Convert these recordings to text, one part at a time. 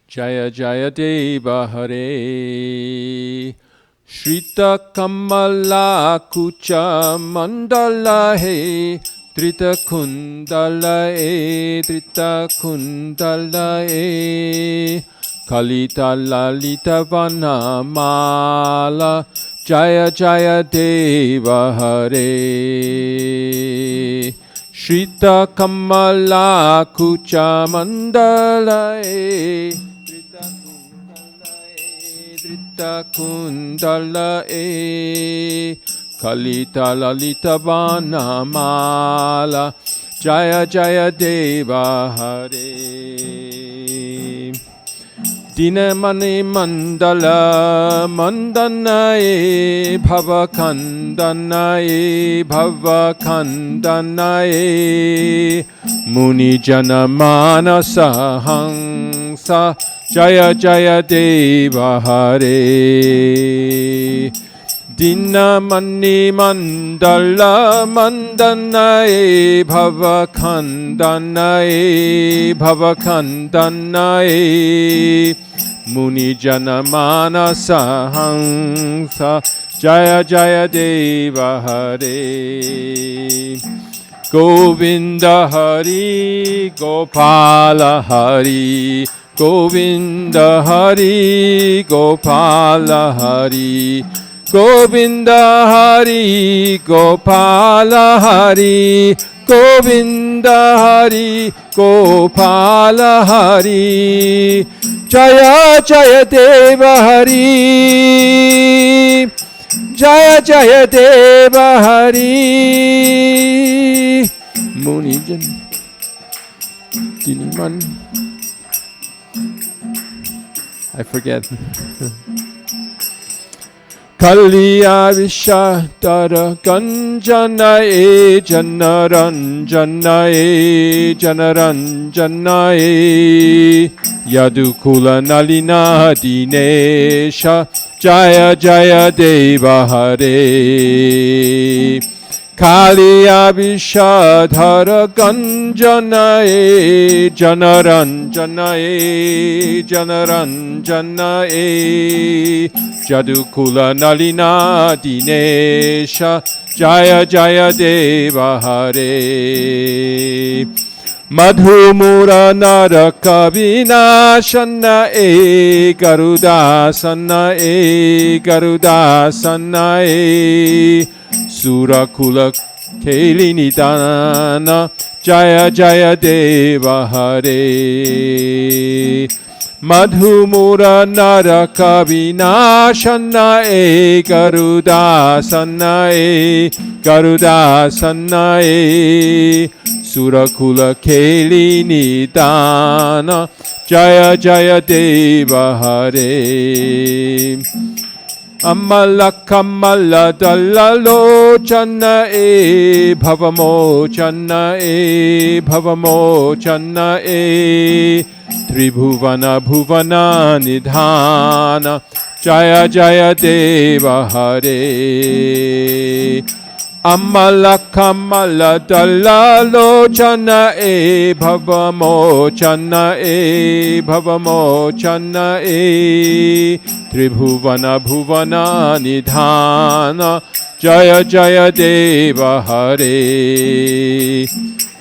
Jaya Jayadeva Hare Shrita Kamala Kucha Mandala He Trita Kundala E Trita Kundala E Kalita Lalita Vana Mala Jaya Jayadeva Hare Shrita Kamala Kucha Mandala E Drita Kundala E Kalita Lalita Vana Mala Jaya Jaya Deva Hare Dinamani Mandala Mandanae Bhavakandanae Bhavakandanae Muni Jana Manasa Hangsa Jaya Jaya Deva Hare Dinamani Mandala Mandanae Bhavakandanae Bhavakandanae Muni Jana Manasa Hangsa Jaya Jaya Deva Hare Govinda Hari Gopala Hari Govinda Hari Gopala Hari Govinda Hari Gopala Hari Govinda Hari Gopala Hari Jaya Jaya Deva Hari Jaya Jaya Deva Hari Munijan Diniman I forget Kaliya Vishadara Ganjana E Janaranjana E Janaranjana E Yadukula Nalina Dinesha Jaya Jaya Deva Hare Kaliya Vishadhara Ganjana E Janaranjana E Janaranjana E Jadukula Nalina Dinesha Jaya Jaya Deva Hare Madhumura Naraka Vinashana E Garudasana E Garudasana E Surakula Kelini Dana Jaya Jaya Deva Hare Madhumura Naraka Vinashana E Garudasana E Garudasana E Surakula Kelini Dana Jaya Jaya Deva Hare Amala Kamala Dalalochana E Bhavamochana E Bhavamochana E Tribhuvana Bhuvana Nidhana Jaya Jaya Deva Hare Amala Kamala Dalalochana E Bhavamochana E Bhavamochana E Tribhuvana Bhuvana Nidhana Jaya Jaya Deva Hare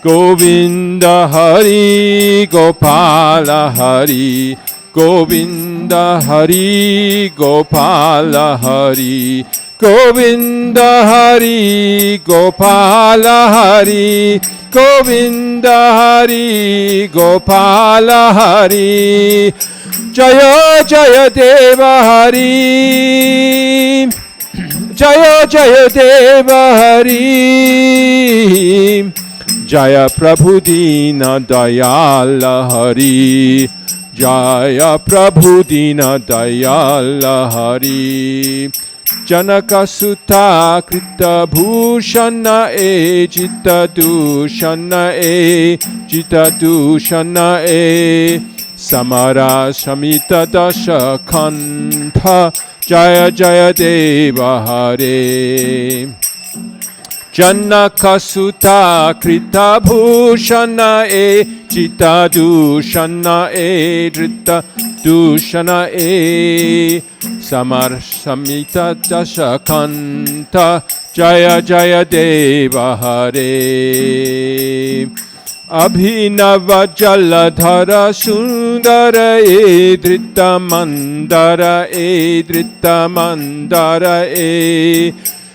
Govinda Hari Gopala Hari Govinda Hari Gopala Hari Govinda Hari Gopala Hari Govinda Hari Gopala Hari Jaya Jaya Deva Hari Jaya Jaya Deva Hari Jaya Prabhu Dina Dayala Hari Jaya Prabhu Dina Dayala Hari Janaka Sita Krita Bhushana E Jita Dushana E Jita Dushana E Samara Shamita Dasha Kantha Jaya Jaya Deva Hare Janaka Sita Krita Bhushana Chita Dushana Drita Dusana Samar Samita Dashakanta Jaya Jaya Deva Hare Abhinava Jaladhara Sundara Drita Mandara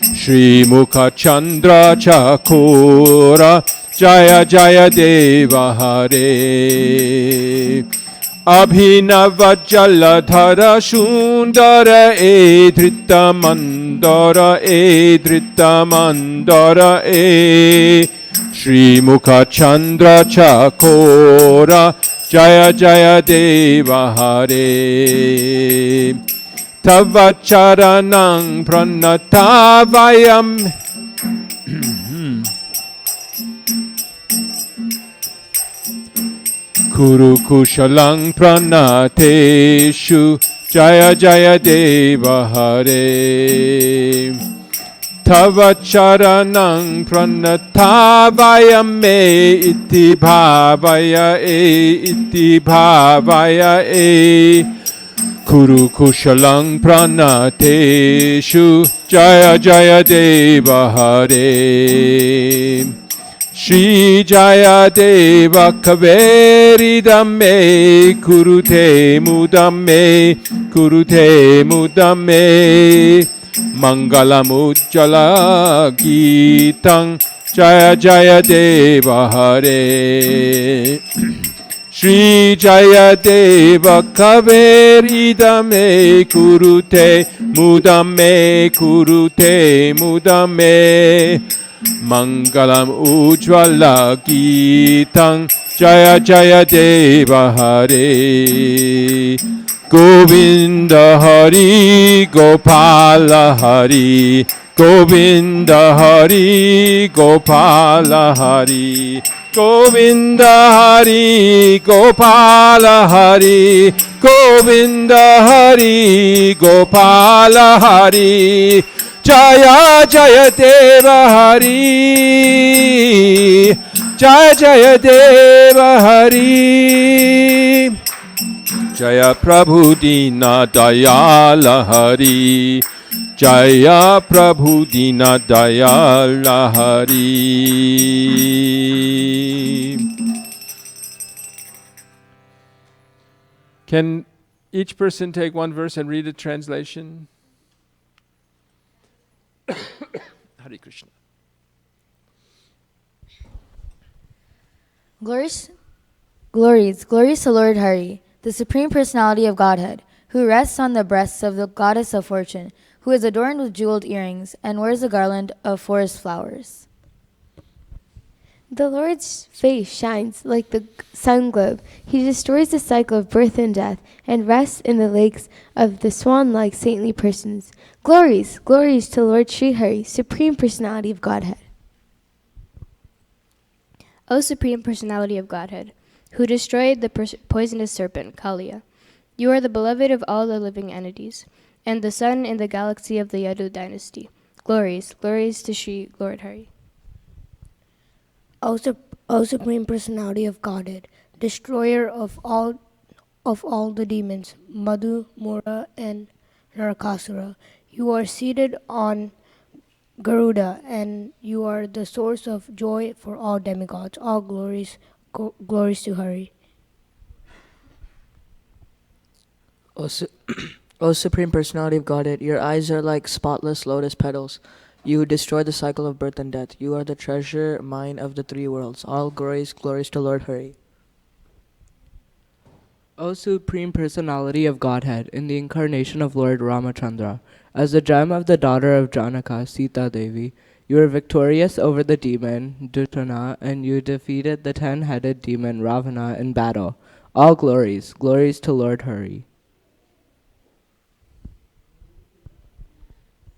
Shri Mukha Chandra Cakora Jaya Jaya Deva Hare Abhinava Jaladhara Sundara Drita Mandara Shri Mukha Chandra Cakora Jaya Jaya Deva Hare Tava Charanang Pranatavayam Kuru Kushalang Pranateshu Jaya Jaya Deva Hare Tava Charanang Pranatavaya me iti bhavaya Kuru Kushalang Pranateshu Jaya Jaya Deva Hare Sri Jayadeva Kaveridame Kurute Mudame Mangala Mujjala Gitam Jaya Jaya Deva Hare Sri Jayadeva Kaveridame Kurute Mudame Mangalam Ujjvala Gitam Jaya Jaya Deva Hare Govinda Hari Gopala Hari Govinda Hari Gopala Hari Govinda Hari Gopala Hari Govinda Hari Gopala Hari Jaya Jaya Deva Hari Jaya Jaya Deva Hari Jaya Prabhu Dina Dayala Hari Jaya Prabhu Dina Dayala Hari. Can each person take one verse and read a translation? Hare Krishna. Glories to Lord Hari, the Supreme Personality of Godhead, who rests on the breasts of the Goddess of Fortune, who is adorned with jeweled earrings and wears a garland of forest flowers. The Lord's face shines like the sun globe. He destroys the cycle of birth and death and rests in the lakes of the swan-like saintly persons. Glories to Lord Sri Hari, Supreme Personality of Godhead. O Supreme Personality of Godhead, who destroyed the poisonous serpent, Kaliya, you are the beloved of all the living entities, and the sun in the galaxy of the Yadu dynasty. Glories to Sri Lord Hari. O Supreme Personality of Godhead, destroyer of all the demons, Madhu, Mura, and Narakasura, you are seated on Garuda, and you are the source of joy for all demigods. All glories to Hari. O Supreme Personality of Godhead, your eyes are like spotless lotus petals. You destroy the cycle of birth and death. You are the treasure mine of the three worlds. All glories to Lord Hari. O Supreme Personality of Godhead, in the incarnation of Lord Ramacandra, as the gem of the daughter of Janaka Sita Devi, you were victorious over the demon Dusana, and you defeated the 10-headed demon Ravana in battle. All glories to Lord Hari.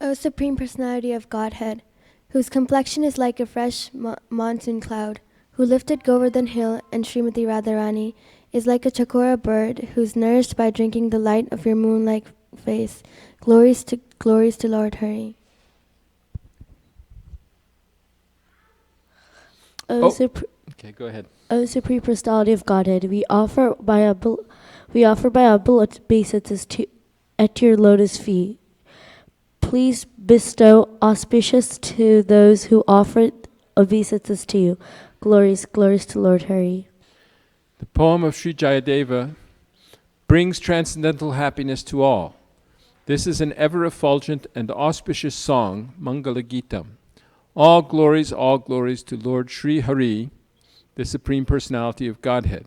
O Supreme Personality of Godhead, whose complexion is like a fresh monsoon cloud, who lifted Govardhana Hill, and Srimati Radharani is like a cakora bird who's nourished by drinking the light of your moonlike face. Glories to Lord Hari. Oh. Okay, go ahead. O Supreme Personality of Godhead, we offer by humble obeisances at your lotus feet. Please bestow auspicious to those who offer obeisances to you. Glories, glories to Lord Hari. The poem of Sri Jayadeva brings transcendental happiness to all. This is an ever-effulgent and auspicious song, Mangala gitam. All glories to Lord Sri Hari, the Supreme Personality of Godhead.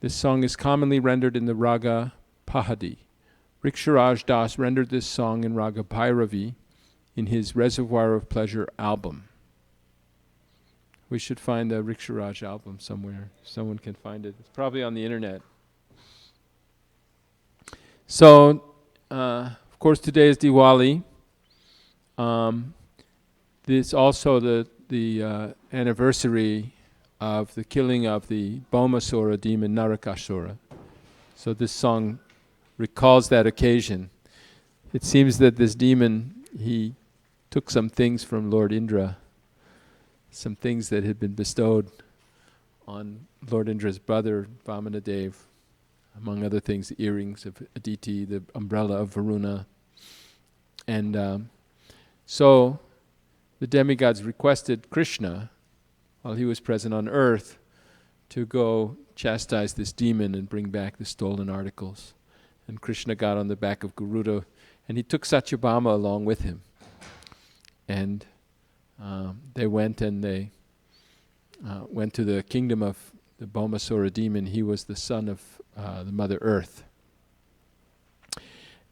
This song is commonly rendered in the Raga Pahadi. Riksharaj Das rendered this song in Raga Bhairavi in his Reservoir of Pleasure album. We should find the Riksharaj album somewhere. Someone can find it. It's probably on the internet. So, of course, today is Diwali. This also the anniversary of the killing of the Bhaumasura demon Narakasura. So this song recalls that occasion. It seems that this demon, he took some things from Lord Indra, some things that had been bestowed on Lord Indra's brother, Vamanadev, among other things, the earrings of Aditi, the umbrella of Varuna. And so the demigods requested Krishna, while he was present on earth, to go chastise this demon and bring back the stolen articles. And Krishna got on the back of Garuda, and he took Satyabhama along with him. And they went to the kingdom of the Bhaumasura demon. He was the son of the Mother Earth.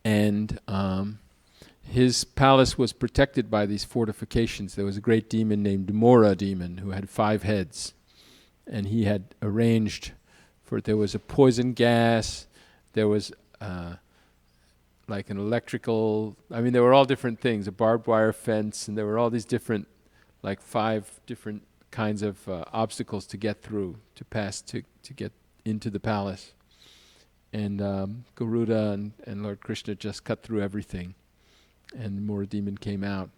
And his palace was protected by these fortifications. There was a great demon named Mora demon who had 5 heads. And he had arranged for, there was a poison gas, there was like an electrical, there were all different things, a barbed wire fence, and there were all these different, like 5 different kinds of obstacles to get through, to pass, to get into the palace. And Garuda and Lord Krishna just cut through everything. And the Mora demon came out,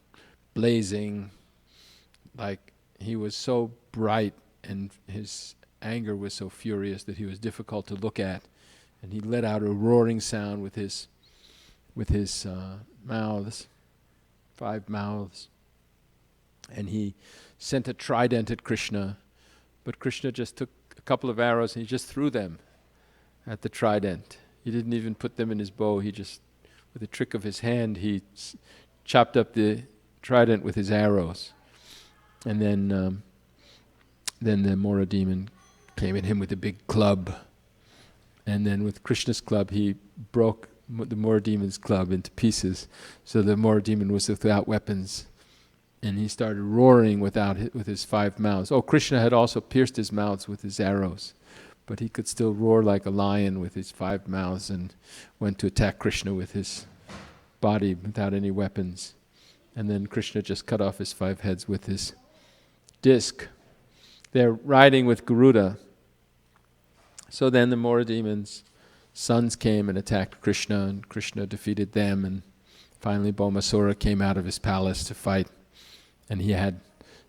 blazing, like he was so bright and his anger was so furious that he was difficult to look at. And he let out a roaring sound with his mouths, 5 mouths. And he sent a trident at Krishna, but Krishna just took a couple of arrows and he just threw them at the trident. He didn't even put them in his bow. He just, with a trick of his hand, he chopped up the trident with his arrows. And then the Mora demon came at him with a big club. And then with Krishna's club, he broke the Mora demon's club into pieces. So the Mora demon was without weapons. And he started roaring with his 5 mouths. Oh, Krishna had also pierced his mouths with his arrows. But he could still roar like a lion with his 5 mouths and went to attack Krishna with his body without any weapons. And then Krishna just cut off his 5 heads with his disc. They're riding with Garuda. So then the Mora demon's sons came and attacked Krishna, and Krishna defeated them, and finally Bhaumasura came out of his palace to fight, and he had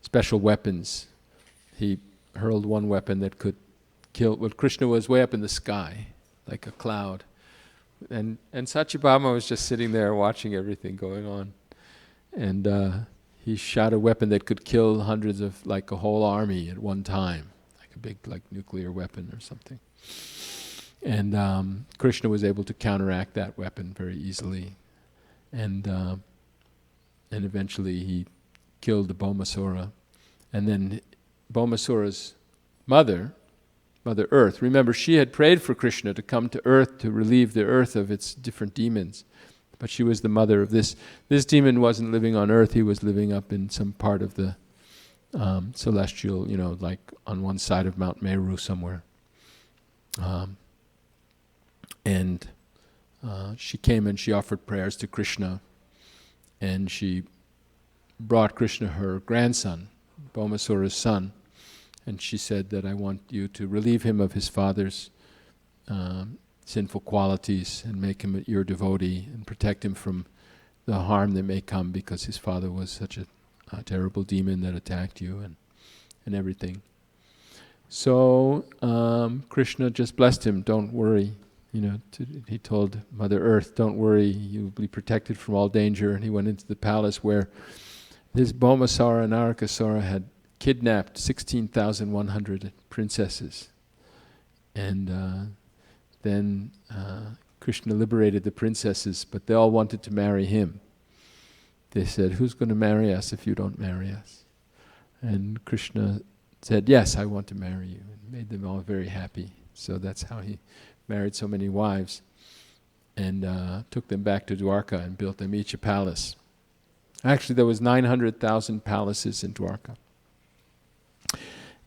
special weapons. He hurled one weapon that could kill, well, Krishna was way up in the sky, like a cloud, and Satyabhama was just sitting there watching everything going on, and he shot a weapon that could kill hundreds of, like a whole army at one time, like a big, like nuclear weapon or something. And Krishna was able to counteract that weapon very easily, and eventually he killed the Bhaumasura. And then Bhaumasura's mother, Mother Earth, remember she had prayed for Krishna to come to earth to relieve the earth of its different demons, but she was the mother of this. This demon wasn't living on earth, he was living up in some part of the celestial, like on one side of Mount Meru somewhere. And she came and she offered prayers to Krishna, and she brought Krishna her grandson, Bhaumasura's son, and she said that I want you to relieve him of his father's sinful qualities and make him your devotee and protect him from the harm that may come because his father was such an terrible demon that attacked you and everything. So Krishna just blessed him, don't worry. He told Mother Earth, don't worry, you'll be protected from all danger. And he went into the palace where this Bhaumasara and Narakasura had kidnapped 16,100 princesses. And then Krishna liberated the princesses, but they all wanted to marry him. They said, who's going to marry us if you don't marry us? And Krishna said, yes, I want to marry you. And made them all very happy. So that's how he married so many wives, and took them back to Dwarka and built them each a palace. Actually, there was 900,000 palaces in Dwarka.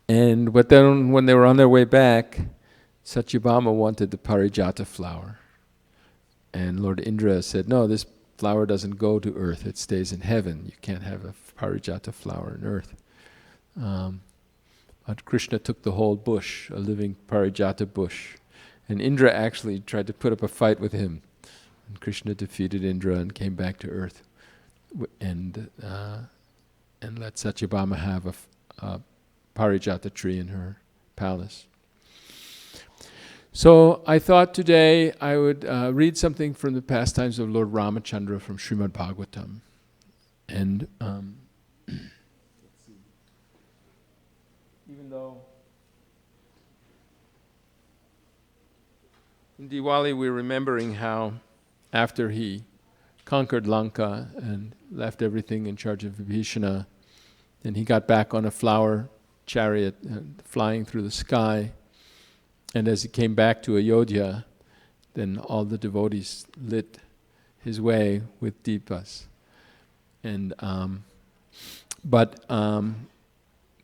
But then when they were on their way back, Satyabhama wanted the parijata flower. And Lord Indra said, no, this flower doesn't go to earth, it stays in heaven. You can't have a parijata flower on earth. But Krishna took the whole bush, a living parijata bush. And Indra actually tried to put up a fight with him. And Krishna defeated Indra and came back to earth and let Satyabhama have a parijata tree in her palace. So I thought today I would read something from the pastimes of Lord Ramacandra from Srimad Bhagavatam. And even though in Diwali we're remembering how after he conquered Lanka and left everything in charge of Vibhishana, then he got back on a flower chariot flying through the sky. And as he came back to Ayodhya, then all the devotees lit his way with deepas. And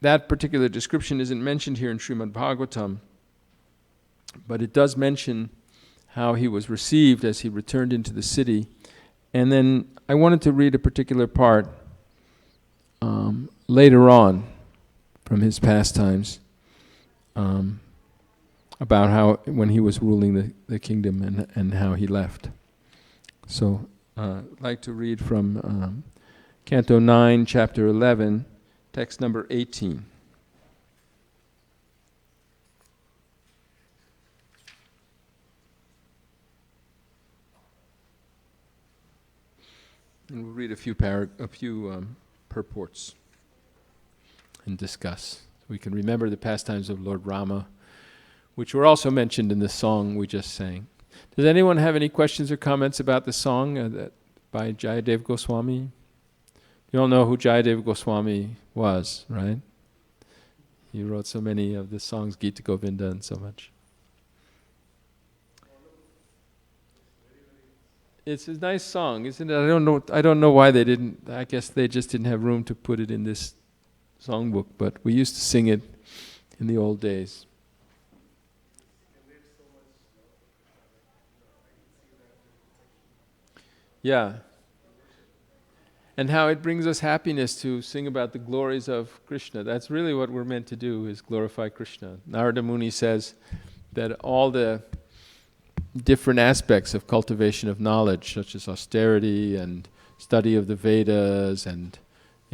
that particular description isn't mentioned here in Srimad Bhagavatam, but it does mention how he was received as he returned into the city. And then I wanted to read a particular part later on from his pastimes about how when he was ruling the kingdom and how he left. So I'd like to read from Canto 9, Chapter 11, text number 18. And we'll read a few purports and discuss. We can remember the pastimes of Lord Rama, which were also mentioned in the song we just sang. Does anyone have any questions or comments about the song by Jayadeva Goswami? You all know who Jayadeva Goswami was, right? He wrote so many of the songs, Gita Govinda and so much. It's a nice song, isn't it? I don't know why they didn't. I guess they just didn't have room to put it in this songbook, but we used to sing it in the old days. Yeah. And how it brings us happiness to sing about the glories of Krishna. That's really what we're meant to do, is glorify Krishna. Narada Muni says that all the different aspects of cultivation of knowledge, such as austerity and study of the Vedas and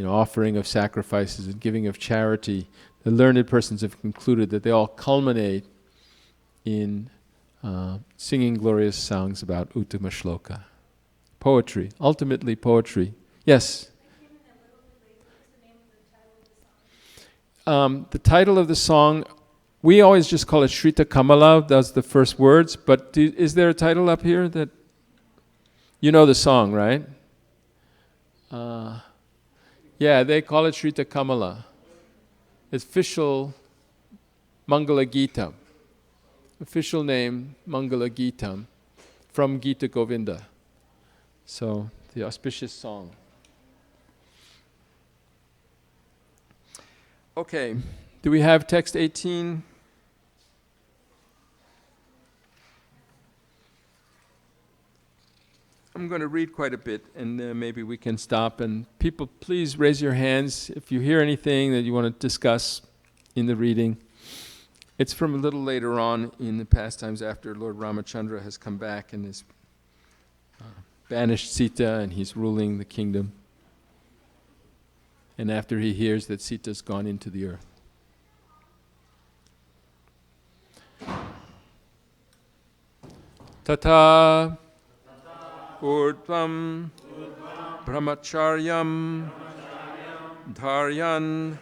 offering of sacrifices and giving of charity, the learned persons have concluded that they all culminate in singing glorious songs about Uttama Shloka. Poetry, ultimately poetry. Yes? The title of the song, we always just call it Shrita Kamala, that's the first words, but is there a title up here that, you know the song, right? Yeah, they call it Shrita Kamala. It's official Mangala Gitam. Official name, Mangala Gitam, from Gita Govinda. So, the auspicious song. Okay, do we have text 18? I'm going to read quite a bit, and maybe we can stop. And people, please raise your hands if you hear anything that you want to discuss in the reading. It's from a little later on in the pastimes after Lord Ramacandra has come back and has banished Sita and he's ruling the kingdom. and after he hears that Sita's gone into the earth. Tata urdvam brahmacharyam dharyan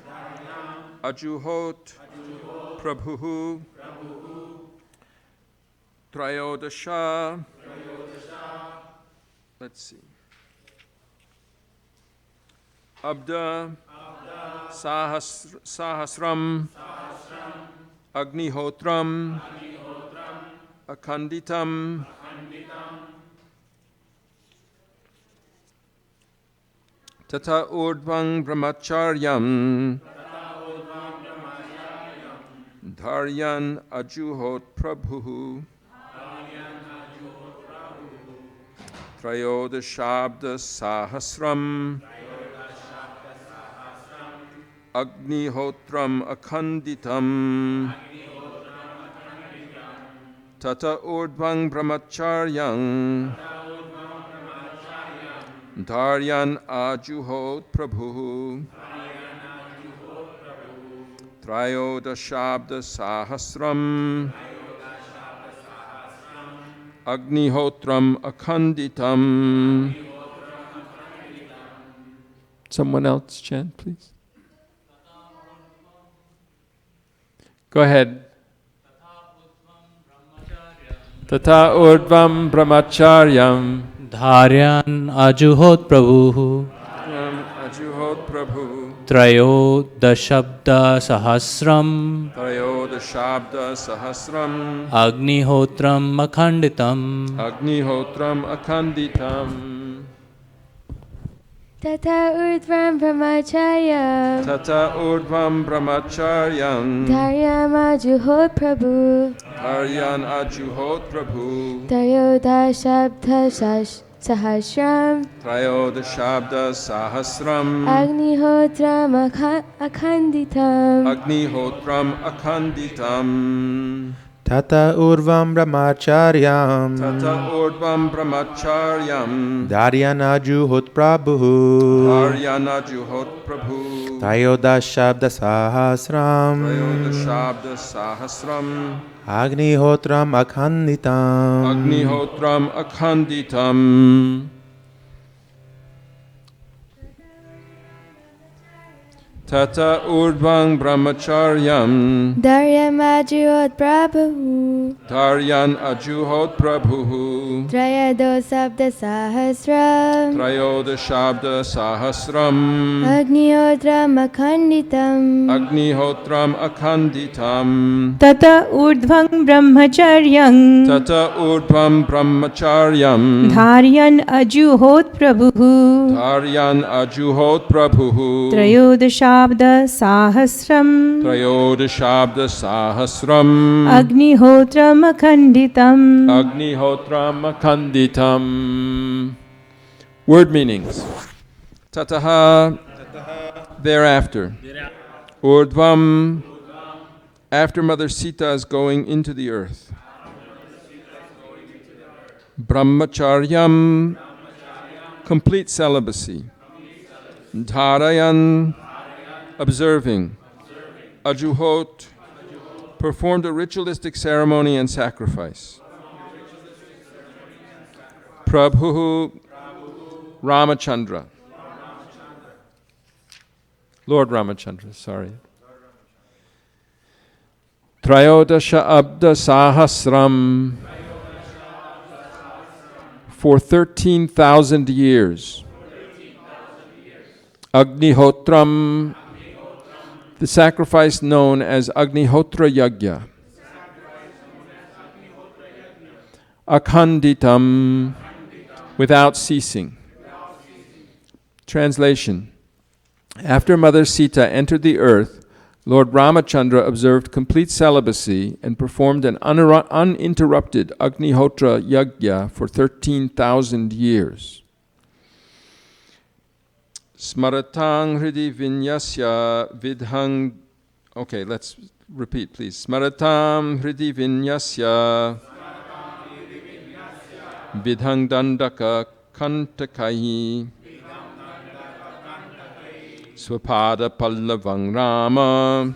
ajuhot prabhu trayodasha. Let's see. Abda sahasram agnihotram akhanditam tata urdvang brahmacharyam dharyan ajuhot prabhu trayodashabda sahasram agnihotram akhanditam tata urdvang brahmacharyam dharyan ajuhot prabhu trayodashabda sahasram agnihotram akhanditam. Someone else chant, please. Go ahead. Tata urdvam brahmacharyam Dharyan ajuhot prabhu ajuhot prabhu Trayodashabda sahasram trayodashabda sahasram Agnihotram akhanditam agnihotram akhanditam. Tata urdhvam brahmacharyam Tata urdvam brahmacharyam dharyam ajuhot prabhu dharyan ajuhot prabhu trayodashabda sahasram trayodashabda sahasram agnihotram akhanditam. agnihotram akhanditam. Tata urvam brahmacharyam Tata urdvam brahmacharyam Dharyana juhot prabhu Dharyana juhot prabhu Trayodashabda sahasram Trayodashabda sahasram Agnihotram akhanditam Agnihotram akhanditam. Tata urdvang brahmacharyam Dharyam ajuhot prabhu Dharyan ajuhot prabhu trayodashabda sahasram Trayodashabda sahasram agnihotram akhanditam. Agnihotram akhanditam. Tata urdhvam brahmacharyam Tata urdvam brahmacharyam Dharyan ajuhot prabhu Dharyan ajuhot prabhu Trayodashabda sahasram Trayodashabda sahasram Agnihotram akhanditam. Agnihotram akhanditam. Word meanings. Tataha, thereafter. Urdvam, after Mother Sita is going into the earth. Brahmacharyam, complete celibacy. Dharayan, observing. Ajuhot, performed a ritualistic ceremony and sacrifice. Prabhu, Ramacandra. Lord Ramacandra, sorry. Trayodasha abda sahasram, for 13,000 years. Agnihotram, the sacrifice known as Agnihotra Yagya. Akhanditam, without ceasing. Translation. After Mother Sita entered the earth, Lord Ramacandra observed complete celibacy and performed an uninterrupted Agnihotra Yagya for 13,000 years. Smaratang hridi vinyasya vidhang. Okay, let's repeat, please. Smaratam hridi vinyasya vidhang dandaka kantakai Swapada Pallavang Rama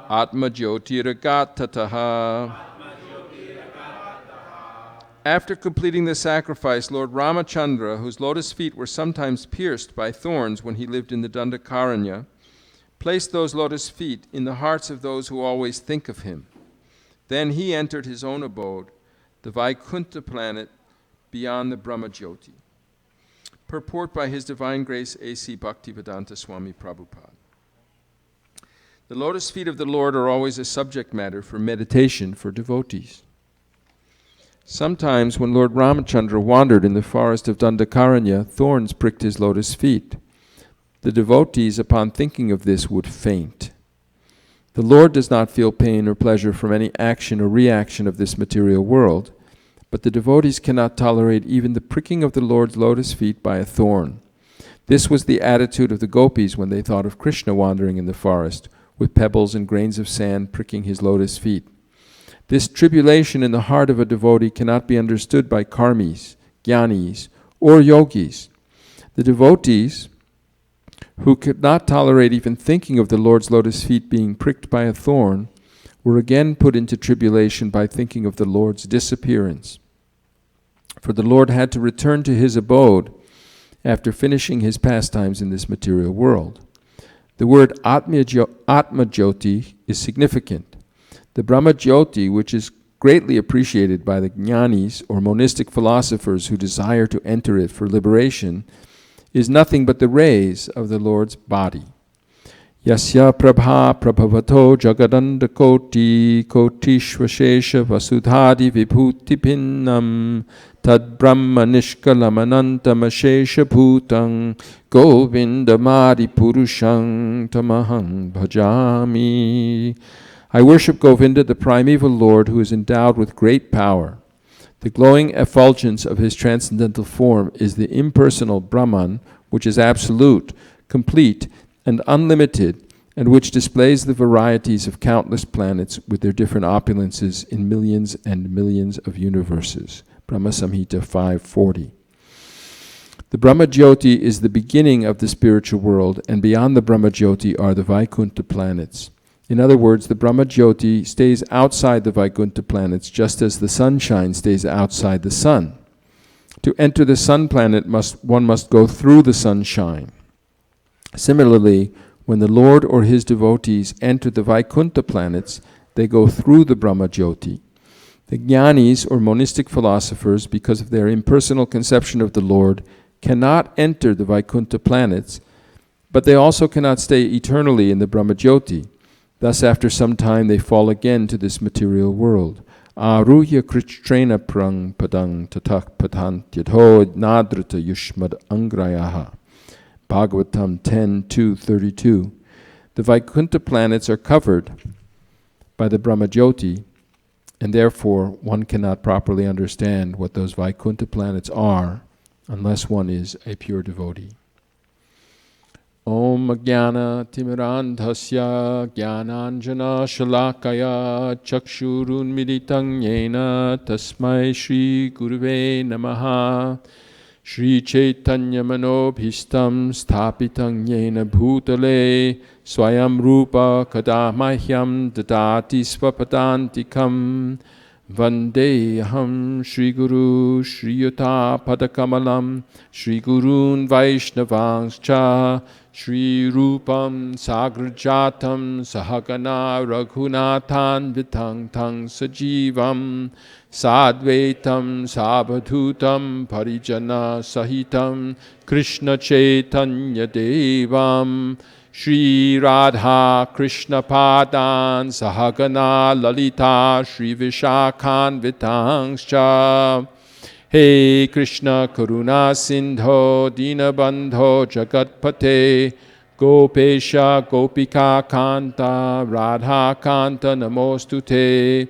Atma Jyotiragattataha. After completing the sacrifice, Lord Ramacandra, whose lotus feet were sometimes pierced by thorns when he lived in the Dandakaranya, placed those lotus feet in the hearts of those who always think of him. Then he entered his own abode, the Vaikuntha planet beyond the Brahmajyoti. Purport by His Divine Grace A.C. Bhaktivedanta Swami Prabhupada. The lotus feet of the Lord are always a subject matter for meditation for devotees. Sometimes when Lord Ramacandra wandered in the forest of Dandakaranya, thorns pricked his lotus feet. The devotees, upon thinking of this, would faint. The Lord does not feel pain or pleasure from any action or reaction of this material world, but the devotees cannot tolerate even the pricking of the Lord's lotus feet by a thorn. This was the attitude of the gopis when they thought of Krishna wandering in the forest, with pebbles and grains of sand pricking his lotus feet. This tribulation in the heart of a devotee cannot be understood by karmis, jnanis, or yogis. The devotees, who could not tolerate even thinking of the Lord's lotus feet being pricked by a thorn, were again put into tribulation by thinking of the Lord's disappearance. For the Lord had to return to his abode after finishing his pastimes in this material world. The word Atma Jyoti is significant. The Brahma Jyoti, which is greatly appreciated by the jnanis or monistic philosophers who desire to enter it for liberation, is nothing but the rays of the Lord's body. Yasya prabha prabhavato jagadanda koti kotishvashesha vasudhadi vibhuti pinnam tad brahma nishkalamanantamashesha bhutang govindamadi purushang tamahang bhajami. I worship Govinda, the primeval Lord, who is endowed with great power. The glowing effulgence of his transcendental form is the impersonal Brahman, which is absolute, complete, and unlimited, and which displays the varieties of countless planets with their different opulences in millions and millions of universes. Brahma Samhita 540. The Brahma Jyoti is the beginning of the spiritual world, and beyond the Brahma Jyoti are the Vaikuntha planets. In other words, the Brahma Jyoti stays outside the Vaikuntha planets, just as the sunshine stays outside the sun. To enter the sun planet, one must go through the sunshine. Similarly, when the Lord or his devotees enter the Vaikuntha planets, they go through the Brahma Jyoti. The jnanis or monistic philosophers, because of their impersonal conception of the Lord, cannot enter the Vaikuntha planets, but they also cannot stay eternally in the Brahma Jyoti. Thus, after some time, they fall again to this material world. Aruhya kritrena prang padang tatak patantyadho nadrita yushmad angrayaha. Bhagavatam 10:2-32. The Vaikuntha planets are covered by the Brahma Jyoti, and therefore one cannot properly understand what those Vaikuntha planets are unless one is a pure devotee. Om Jnana Timirandhasya Jnananjana Shalakaya Chakshurun Miditang Yena Tasmai Shri Guruve Namaha Shri Chaitanya Manobhistam Stapitang Yena Bhutale Swayam Rupa Kadamahyam Dadati Svapadantikam Vandeham Shri Guru Shri Yuta Padakamalam Shri Gurun Vaishnavangscha Shri Rupam Sagrajatam Sahagana Raghunathan Vitang Tang Sajivam Sadvaitam Sabadhutam Parijana Sahitam Krishna Chaitanya Devam Shri Radha Krishna Padan Sahagana Lalita Shri Vishakhan Vitangscha. Hey Krishna Karuna Sindho Dinabandho Jagatpate Gopesha Gopika Kanta Radha Kanta Namostute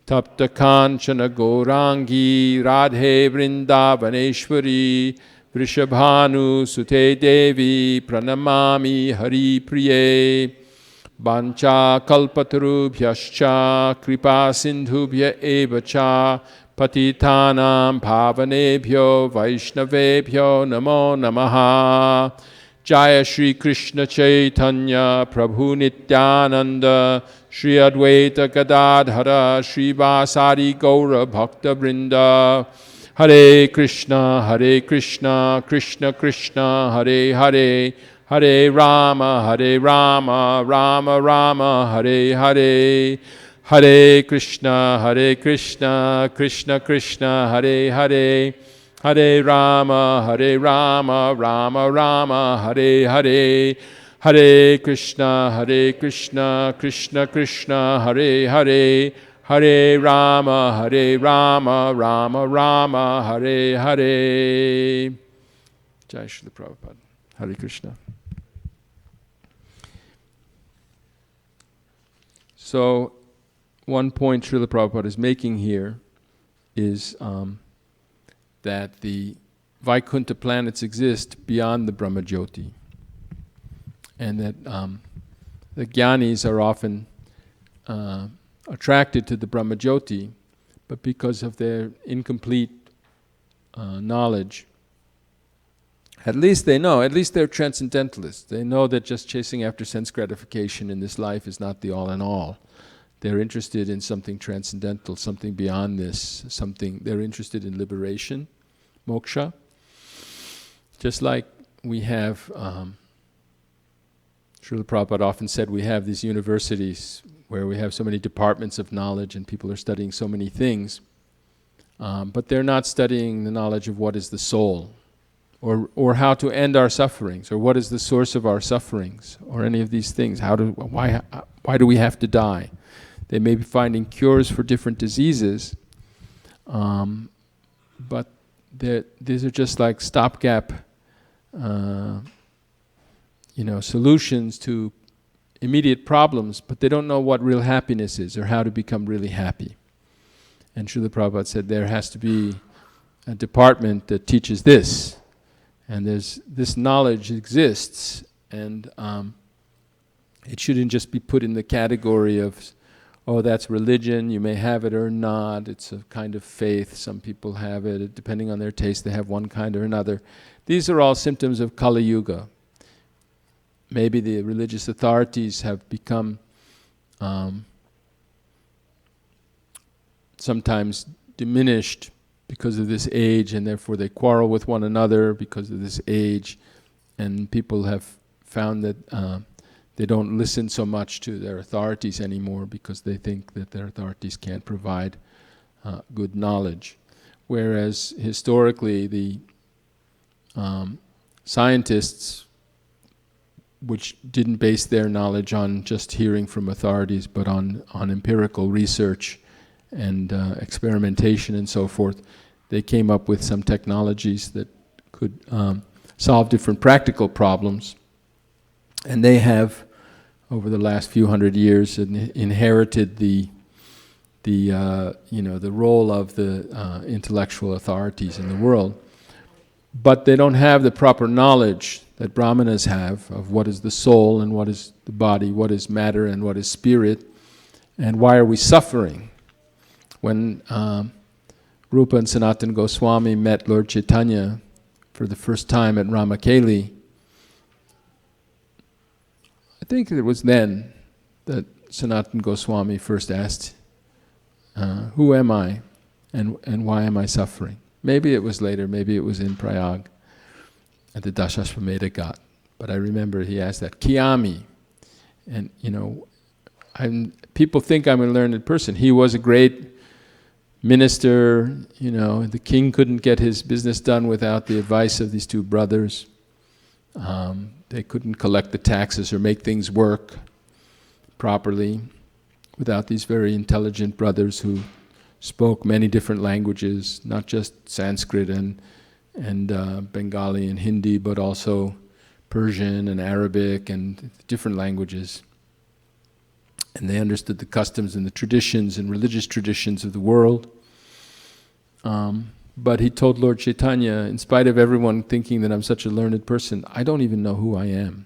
Tapta Kanchana Gaurangi Radhe Vrindavaneshwari Vrishabhanu Sute Devi Pranamami Hari Priye Bancha Kalpatarubhyascha Kripa Sindhubhya Evacha Patitanam Bhavanebhyo Vaishnavebhyo Namo Namaha Jaya Shri Krishna Chaitanya Prabhu Nityananda Shri Advaita Gadadhara Shri Vasari Gaura Bhakta Vrinda. Hare Krishna, Krishna Krishna, Hare Hare, Hare Rama, Rama Rama, Hare Hare. Hare Krishna, Krishna Krishna, Hare Hare. Hare Rama, Rama Rama, Hare Hare. Hare Krishna, Krishna Krishna, Hare Hare. Hare Rama, Rama Rama, Hare Hare. Jai Srila Prabhupada. Hare Krishna. So, one point Srila Prabhupada is making here is that the Vaikuntha planets exist beyond the Brahmajyoti, and that the Jnanis are often attracted to the Brahmajyoti, but because of their incomplete knowledge, at least they're transcendentalists. They know that just chasing after sense gratification in this life is not the all in all. They're interested in something transcendental, something beyond this, they're interested in liberation, moksha. Just like we have, Srila Prabhupada often said, we have these universities where we have so many departments of knowledge and people are studying so many things, but they're not studying the knowledge of what is the soul, or how to end our sufferings, or what is the source of our sufferings, or any of these things. Why do we have to die? They may be finding cures for different diseases, but these are just like stopgap, solutions to immediate problems, but they don't know what real happiness is or how to become really happy. And Srila Prabhupada said there has to be a department that teaches this, and this knowledge exists, and it shouldn't just be put in the category of, oh, that's religion, you may have it or not, it's a kind of faith, some people have it, depending on their taste, they have one kind or another. These are all symptoms of Kali Yuga. Maybe the religious authorities have become sometimes diminished because of this age, and therefore they quarrel with one another because of this age, and people have found that they don't listen so much to their authorities anymore because they think that their authorities can't provide good knowledge. Whereas historically the scientists, which didn't base their knowledge on just hearing from authorities but on empirical research and experimentation and so forth, they came up with some technologies that could solve different practical problems. And they have, over the last few hundred years, inherited the role of the intellectual authorities in the world. But they don't have the proper knowledge that Brahmanas have of what is the soul and what is the body, what is matter and what is spirit, and why are we suffering. When Rupa and Sanatana Goswami met Lord Chaitanya for the first time at Ramakeli, I think it was then that Sanatana Goswami first asked, who am I and why am I suffering? Maybe it was later, maybe it was in Prayag at the Dashashvamedha Ghat. But I remember he asked that, Kiyami. And people think I'm a learned person. He was a great minister, the king couldn't get his business done without the advice of these two brothers. They couldn't collect the taxes or make things work properly without these very intelligent brothers who spoke many different languages, not just Sanskrit and Bengali and Hindi, but also Persian and Arabic and different languages. And they understood the customs and the traditions and religious traditions of the world. But he told Lord Chaitanya, in spite of everyone thinking that I'm such a learned person, I don't even know who I am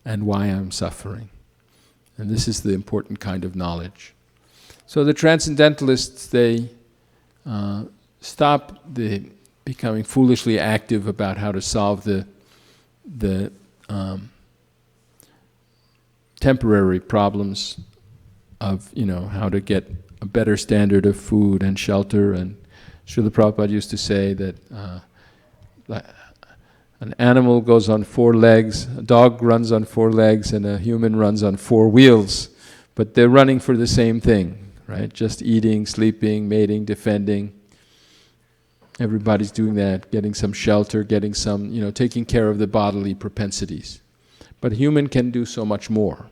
and why I'm suffering. And this is the important kind of knowledge. So the transcendentalists, they stop becoming foolishly active about how to solve the the temporary problems of, how to get a better standard of food and shelter. And Srila Prabhupada used to say that an animal goes on 4 legs, a dog runs on 4 legs, and a human runs on 4 wheels, but they're running for the same thing, right? Just eating, sleeping, mating, defending. Everybody's doing that, getting some shelter, getting some, taking care of the bodily propensities. But a human can do so much more.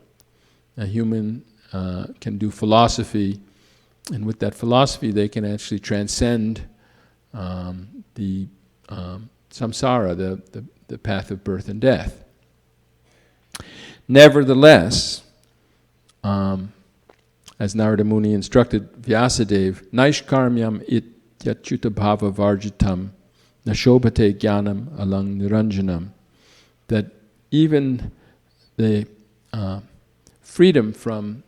A human can do philosophy, and with that philosophy they can actually transcend the samsara, the path of birth and death. Nevertheless, as Narada Muni instructed Vyasadeva, Naishkarmyam ityachyuta bhava varjitam nashobhate jnanam alang niranjanam, that even the freedom from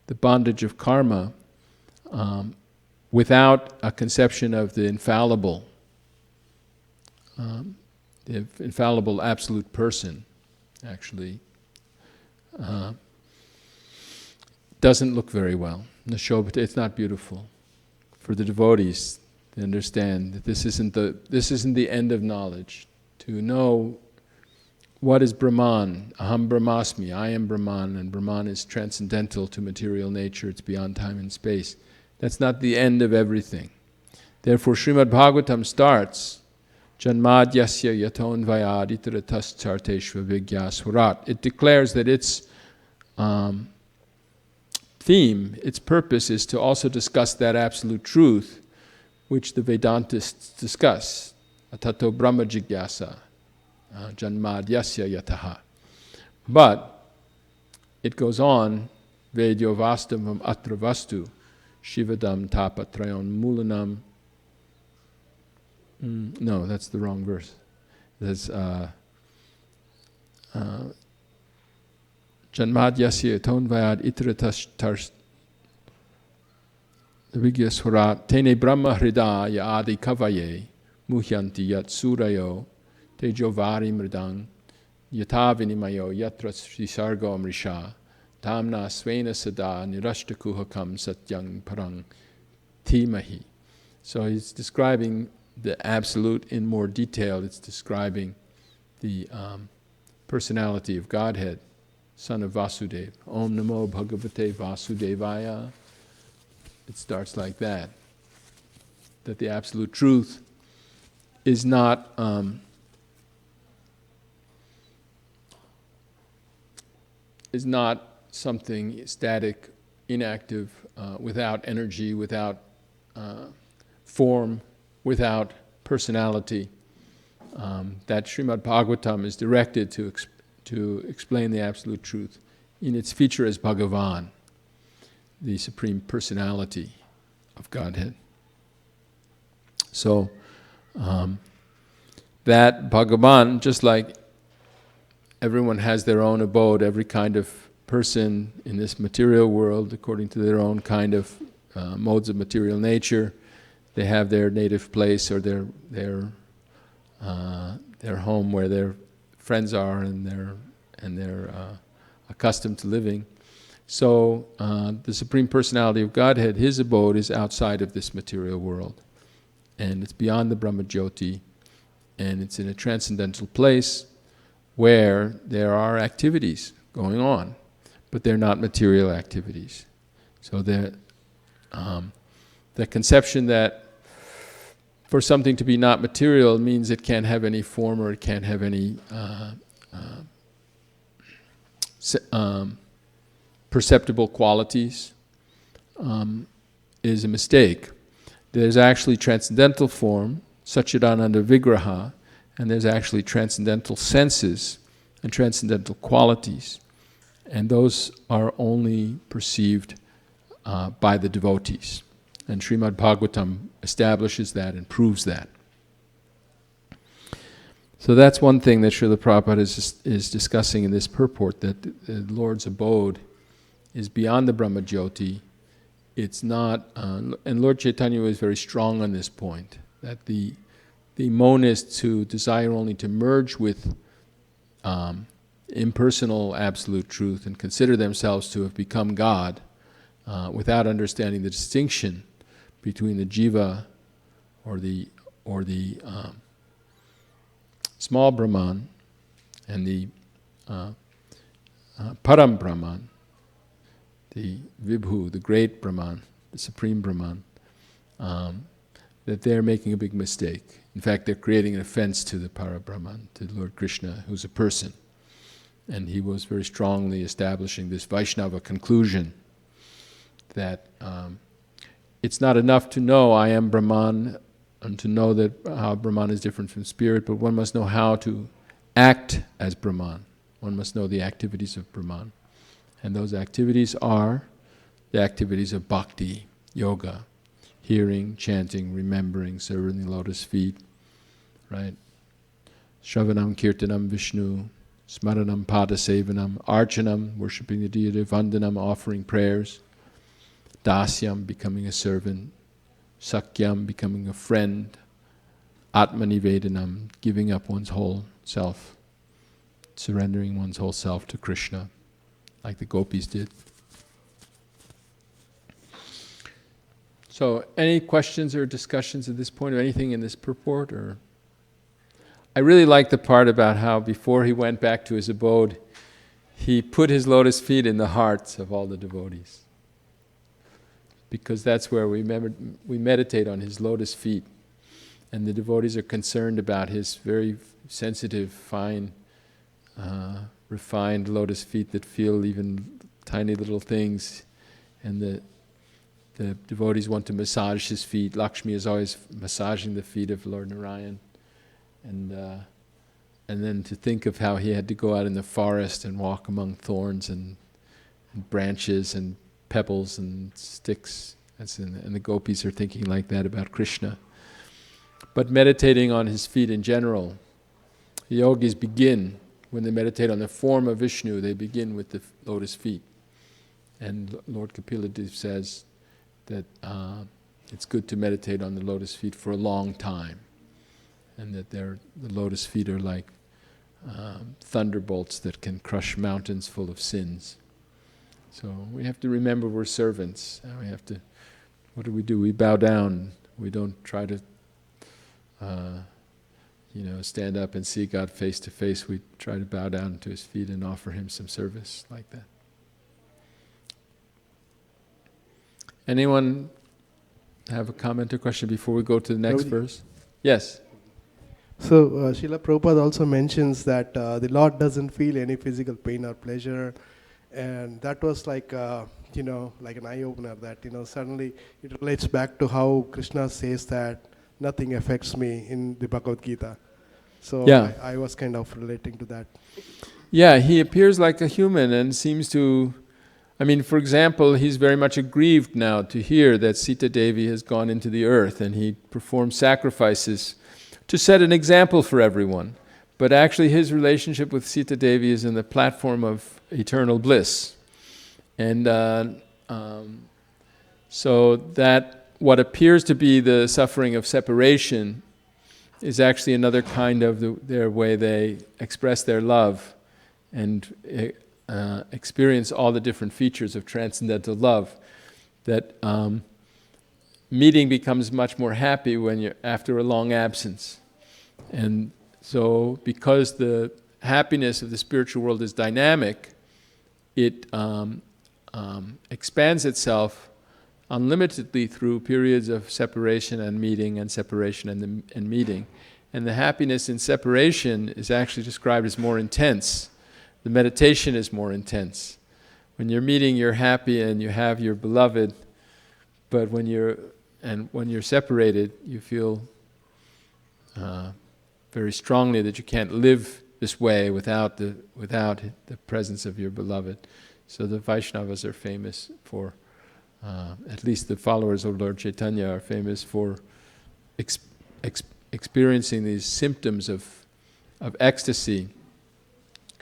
the bondage of karma without a conception of the infallible absolute person actually doesn't look very well. It's not beautiful. For the devotees, they understand that this isn't the end of knowledge. To know what is Brahman, aham brahmasmi, I am Brahman, and Brahman is transcendental to material nature, it's beyond time and space. That's not the end of everything. Therefore Srimad Bhagavatam starts, Janmadyasya yaton vayad itaratas charteshva vigyaswarat. It declares that its theme, its purpose is to also discuss that absolute truth which the Vedantists discuss, atato brahma jigyasa, janmadyasya yataha. But it goes on, vedyo vastavam atra vastu, shivadam tapatrayon mulanam. No, that's the wrong verse. That's Janmadyasya tonvayad iteratas tars vigyaswarat tene brahma hridaya adi kavaye muhyanti yat surayo tejovari mridang yatavinimayo yatra srisargo amrisha tamna svena sada nirashtakuhakam satyang parang timahi. So he's describing the absolute in more detail. It's describing the personality of Godhead, son of Vasudeva. Om Namo Bhagavate Vasudevaya. It starts like that. That the absolute truth is not something static, inactive, without energy, without form, without personality. That Srimad Bhagavatam is directed to explain the absolute truth in its feature as Bhagavan, the Supreme Personality of Godhead. So that Bhagavan, just like everyone has their own abode, every kind of person in this material world, according to their own kind of modes of material nature, they have their native place or their home where their friends are and they're accustomed to living. So the Supreme Personality of Godhead, his abode is outside of this material world, and it's beyond the Brahma Jyoti, and it's in a transcendental place where there are activities going on, but they're not material activities. So the conception that for something to be not material means it can't have any form or it can't have any perceptible qualities is a mistake. There's actually transcendental form, Satchidananda Vigraha, and there's actually transcendental senses and transcendental qualities. And those are only perceived by the devotees. And Srimad Bhagavatam establishes that and proves that. So that's one thing that Srila Prabhupada is discussing in this purport, that the Lord's abode is beyond the Brahma Jyoti. It's not, and Lord Chaitanya was very strong on this point, that the monists who desire only to merge with impersonal absolute truth and consider themselves to have become God without understanding the distinction between the jiva or the small Brahman and the Param Brahman, the Vibhu, the great Brahman, the Supreme Brahman, that they're making a big mistake. In fact, they're creating an offense to the Para-Brahman, to Lord Krishna, who's a person. And he was very strongly establishing this Vaishnava conclusion that it's not enough to know I am Brahman and to know that how Brahman is different from spirit, but one must know how to act as Brahman. One must know the activities of Brahman. And those activities are the activities of bhakti, yoga, hearing, chanting, remembering, serving the lotus feet, right? Shravanam, Kirtanam, Vishnu, Smaranam, Padasevanam, Archanam, worshipping the deity, Vandanam, offering prayers, Dasyam, becoming a servant, Sakyam, becoming a friend, Atmanivedanam, giving up one's whole self, surrendering one's whole self to Krishna, like the gopis did. So, any questions or discussions at this point, or anything in this purport? Or I really like the part about how before he went back to his abode, he put his lotus feet in the hearts of all the devotees, because that's where we meditate on his lotus feet, and the devotees are concerned about his very sensitive, fine, refined lotus feet that feel even tiny little things, and the devotees want to massage his feet. Lakshmi is always massaging the feet of Lord Narayan. And then to think of how he had to go out in the forest and walk among thorns and branches and pebbles and sticks. And the gopis are thinking like that about Krishna. But meditating on his feet in general, the yogis begin, when they meditate on the form of Vishnu, they begin with the lotus feet. And Lord Kapila says that it's good to meditate on the lotus feet for a long time, and that the lotus feet are like thunderbolts that can crush mountains full of sins. So we have to remember we're servants. And we have to, what do? We bow down. We don't try to stand up and see God face to face. We try to bow down to his feet and offer him some service like that. Anyone have a comment or question before we go to the next verse? Yes. So Srila Prabhupada also mentions that the Lord doesn't feel any physical pain or pleasure, and that was like like an eye-opener that suddenly it relates back to how Krishna says that nothing affects me in the Bhagavad Gita. So yeah. I was kind of relating to that. Yeah, he appears like a human and seems to, for example, he's very much aggrieved now to hear that Sita Devi has gone into the earth, and he performs sacrifices to set an example for everyone. But actually his relationship with Sita Devi is in the platform of eternal bliss. And so that what appears to be the suffering of separation is actually another kind of their way they express their love and experience all the different features of transcendental love. That meeting becomes much more happy when you're after a long absence. And so because the happiness of the spiritual world is dynamic, it expands itself unlimitedly through periods of separation and meeting, and separation and meeting. And the happiness in separation is actually described as more intense. The meditation is more intense. When you're meeting, you're happy and you have your beloved, but when you're separated, you feel very strongly that you can't live this way without the presence of your beloved. So the Vaishnavas are famous for, at least the followers of Lord Chaitanya are famous for experiencing these symptoms of ecstasy.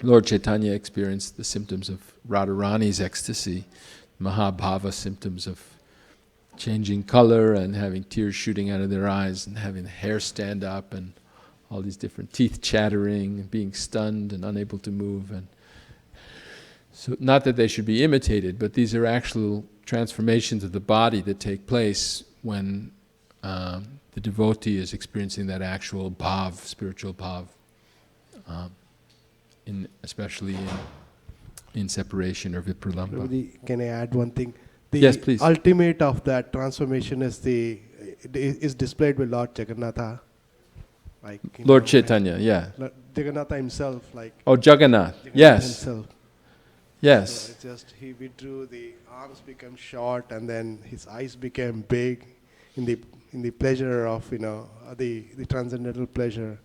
Lord Chaitanya experienced the symptoms of Radharani's ecstasy, Mahabhava symptoms of changing color and having tears shooting out of their eyes and having the hair stand up and all these different teeth chattering and being stunned and unable to move. And so, not that they should be imitated, but these are actual transformations of the body that take place when the devotee is experiencing that actual bhav, spiritual bhav, especially in separation or vipralambha. Can I add one thing? Yes, please. The ultimate of that transformation is displayed by Lord Jagannatha. Like, Lord Chaitanya, yeah. Jagannatha himself, Oh, Jagannath, yes. Himself. Yes. So it's just he withdrew, the arms became short, and then his eyes became big in the pleasure of the transcendental pleasure.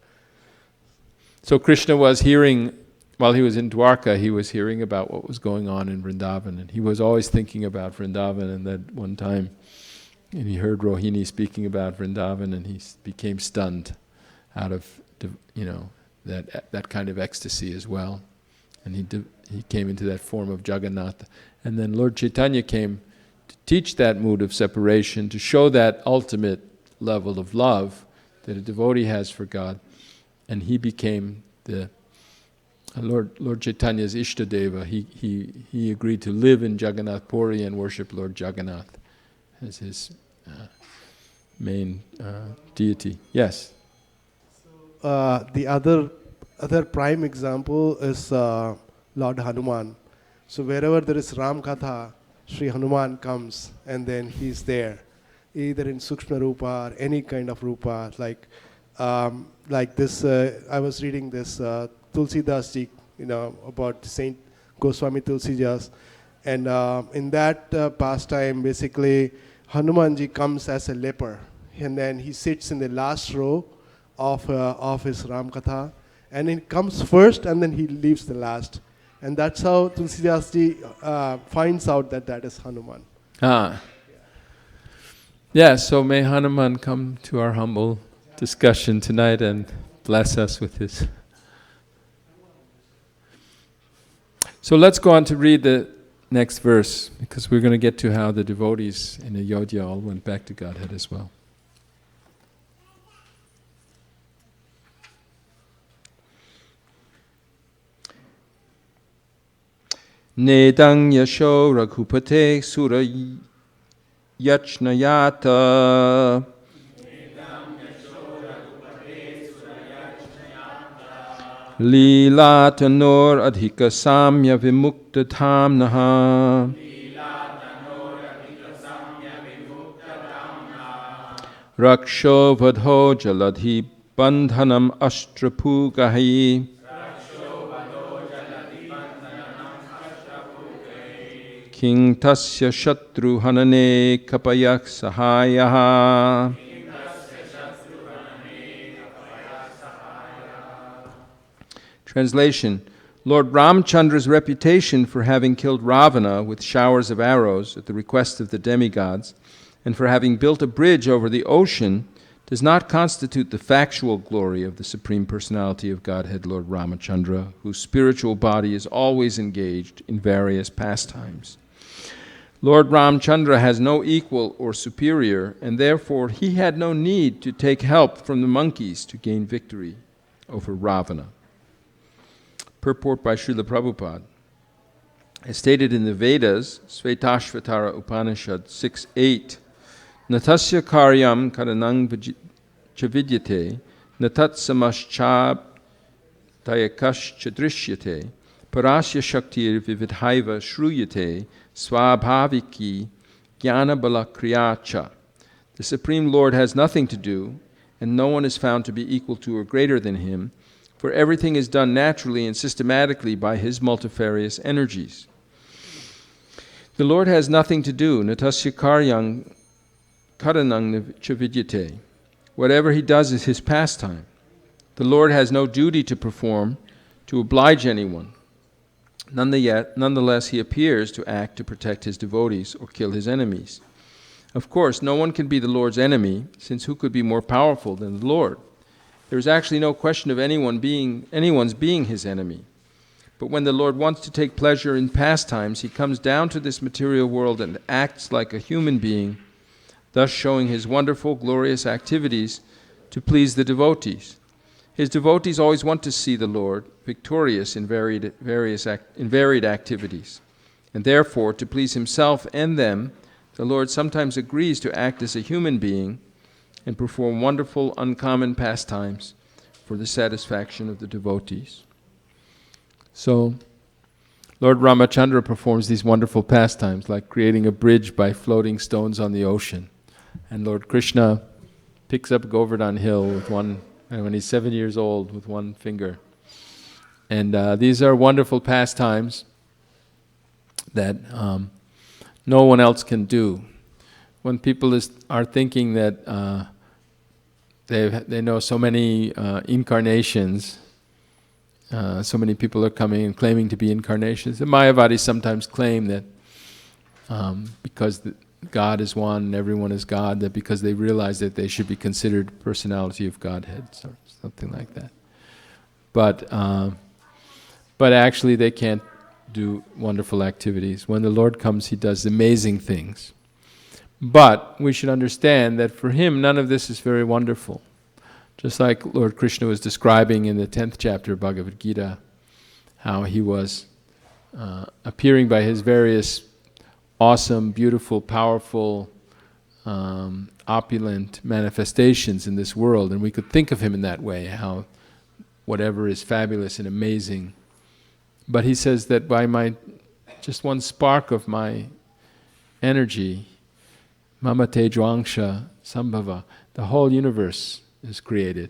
So Krishna was hearing, while he was in Dwarka, he was hearing about what was going on in Vrindavan, and he was always thinking about Vrindavan. And that one time, and he heard Rohini speaking about Vrindavan, and he became stunned out of that kind of ecstasy as well, and he came into that form of Jagannath. And then Lord Chaitanya came to teach that mood of separation, to show that ultimate level of love that a devotee has for God, and he became the Lord Chaitanya's Ishtadeva. He agreed to live in Jagannath Puri and worship Lord Jagannath as his main deity. Yes. The other prime example is Lord Hanuman. So wherever there is Ram Katha, Sri Hanuman comes, and then he's there, either in Sukshma Rupa or any kind of Rupa. Like this, I was reading this Tulsidas ji, about Saint Goswami Tulsidas, and in that pastime, basically, Hanumanji comes as a leper, and then he sits in the last row of his Ram Katha, and he comes first, and then he leaves the last, and that's how Tulsidas ji finds out that is Hanuman. Yeah, so may Hanuman come to our humble discussion tonight and bless us with his. So let's go on to read the next verse, because we're going to get to how the devotees in Ayodhya all went back to Godhead as well. Nedang yasho raghupate sura yachnayata Lila tanor adhika samya vimukta dhamnaha Raksho vadho jaladhi bandhanam ashtrapugahi King tasya shatru hanane kapayak sahayaha Translation: Lord Ramachandra's reputation for having killed Ravana with showers of arrows at the request of the demigods, and for having built a bridge over the ocean, does not constitute the factual glory of the Supreme Personality of Godhead, Lord Ramachandra, whose spiritual body is always engaged in various pastimes. Lord Ramachandra has no equal or superior, and therefore he had no need to take help from the monkeys to gain victory over Ravana. Purport by Srila Prabhupada. As stated in the Vedas, Svetashvatara Upanishad 6.8, Natasya karyam karanang chavidyate, natat samaschab tayakash chadrishyate, parasya shaktir vividhaiva shruyate, swabhaviki jnana balakriyacha. The Supreme Lord has nothing to do, and no one is found to be equal to or greater than him, for everything is done naturally and systematically by his multifarious energies. The Lord has nothing to do, natasya karyang karanang chavidyate. Whatever he does is his pastime. The Lord has no duty to perform to oblige anyone. Nonetheless, he appears to act to protect his devotees or kill his enemies. Of course, no one can be the Lord's enemy, since who could be more powerful than the Lord? There is actually no question of anyone's being his enemy. But when the Lord wants to take pleasure in pastimes, he comes down to this material world and acts like a human being, thus showing his wonderful, glorious activities to please the devotees. His devotees always want to see the Lord victorious in varied activities. And therefore, to please himself and them, the Lord sometimes agrees to act as a human being and perform wonderful, uncommon pastimes for the satisfaction of the devotees. So, Lord Ramacandra performs these wonderful pastimes, like creating a bridge by floating stones on the ocean. And Lord Krishna picks up Govardhana Hill with one, when he's 7 years old, with one finger. And these are wonderful pastimes that no one else can do. When people are thinking that they know so many incarnations, so many people are coming and claiming to be incarnations, the Mayavadis sometimes claim that because God is one and everyone is God, that because they realize that they should be considered personality of Godhead, or something like that. But actually they can't do wonderful activities. When the Lord comes, he does amazing things. But we should understand that for him, none of this is very wonderful. Just like Lord Krishna was describing in the 10th chapter of Bhagavad Gita, how he was appearing by his various awesome, beautiful, powerful, opulent manifestations in this world. And we could think of him in that way, how whatever is fabulous and amazing. But he says that by just one spark of my energy, Mama Tejwangsha Sambhava, the whole universe is created.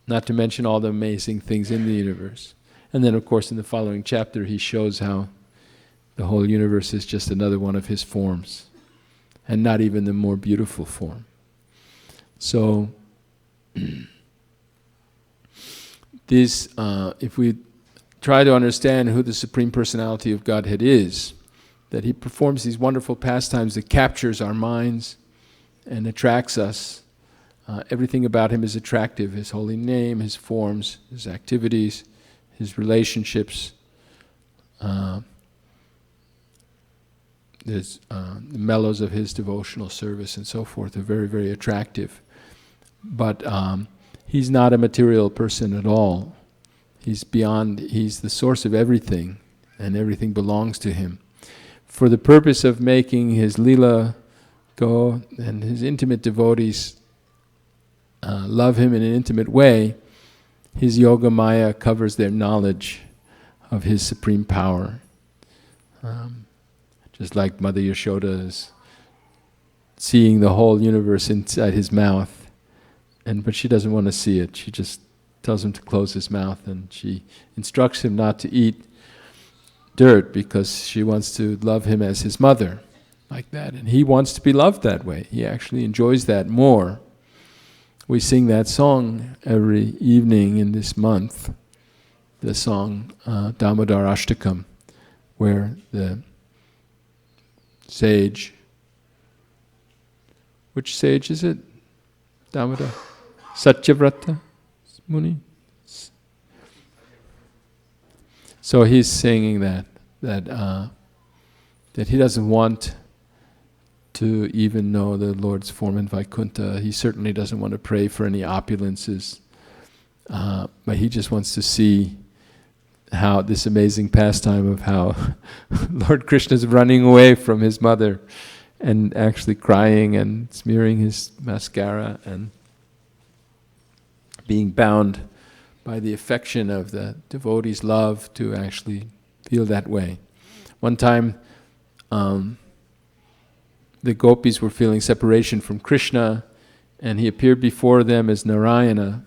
Not to mention all the amazing things in the universe. And then of course in the following chapter he shows how the whole universe is just another one of his forms, and not even the more beautiful form. So, if we try to understand who the Supreme Personality of Godhead is, that he performs these wonderful pastimes that captures our minds and attracts us. Everything about him is attractive. His holy name, his forms, his activities, his relationships, the mellows of his devotional service and so forth are very, very attractive. But he's not a material person at all. He's the source of everything, and everything belongs to him. For the purpose of making his lila go and his intimate devotees love him in an intimate way, his yoga maya covers their knowledge of his supreme power. Just like Mother Yashoda is seeing the whole universe inside his mouth, but she doesn't want to see it. She just tells him to close his mouth, and she instructs him not to eat dirt because she wants to love him as his mother, like that. And he wants to be loved that way. He actually enjoys that more. We sing that song every evening in this month, the song Damodar Ashtakam, where the sage, which sage is it? Damodar? Satyavrata Muni? So he's singing that he doesn't want to even know the Lord's form in Vaikuntha. He certainly doesn't want to pray for any opulences, but he just wants to see how this amazing pastime of how Lord Krishna is running away from his mother and actually crying and smearing his mascara and being bound by the affection of the devotee's love to actually feel that way. One time, the gopis were feeling separation from Krishna, and he appeared before them as Narayana,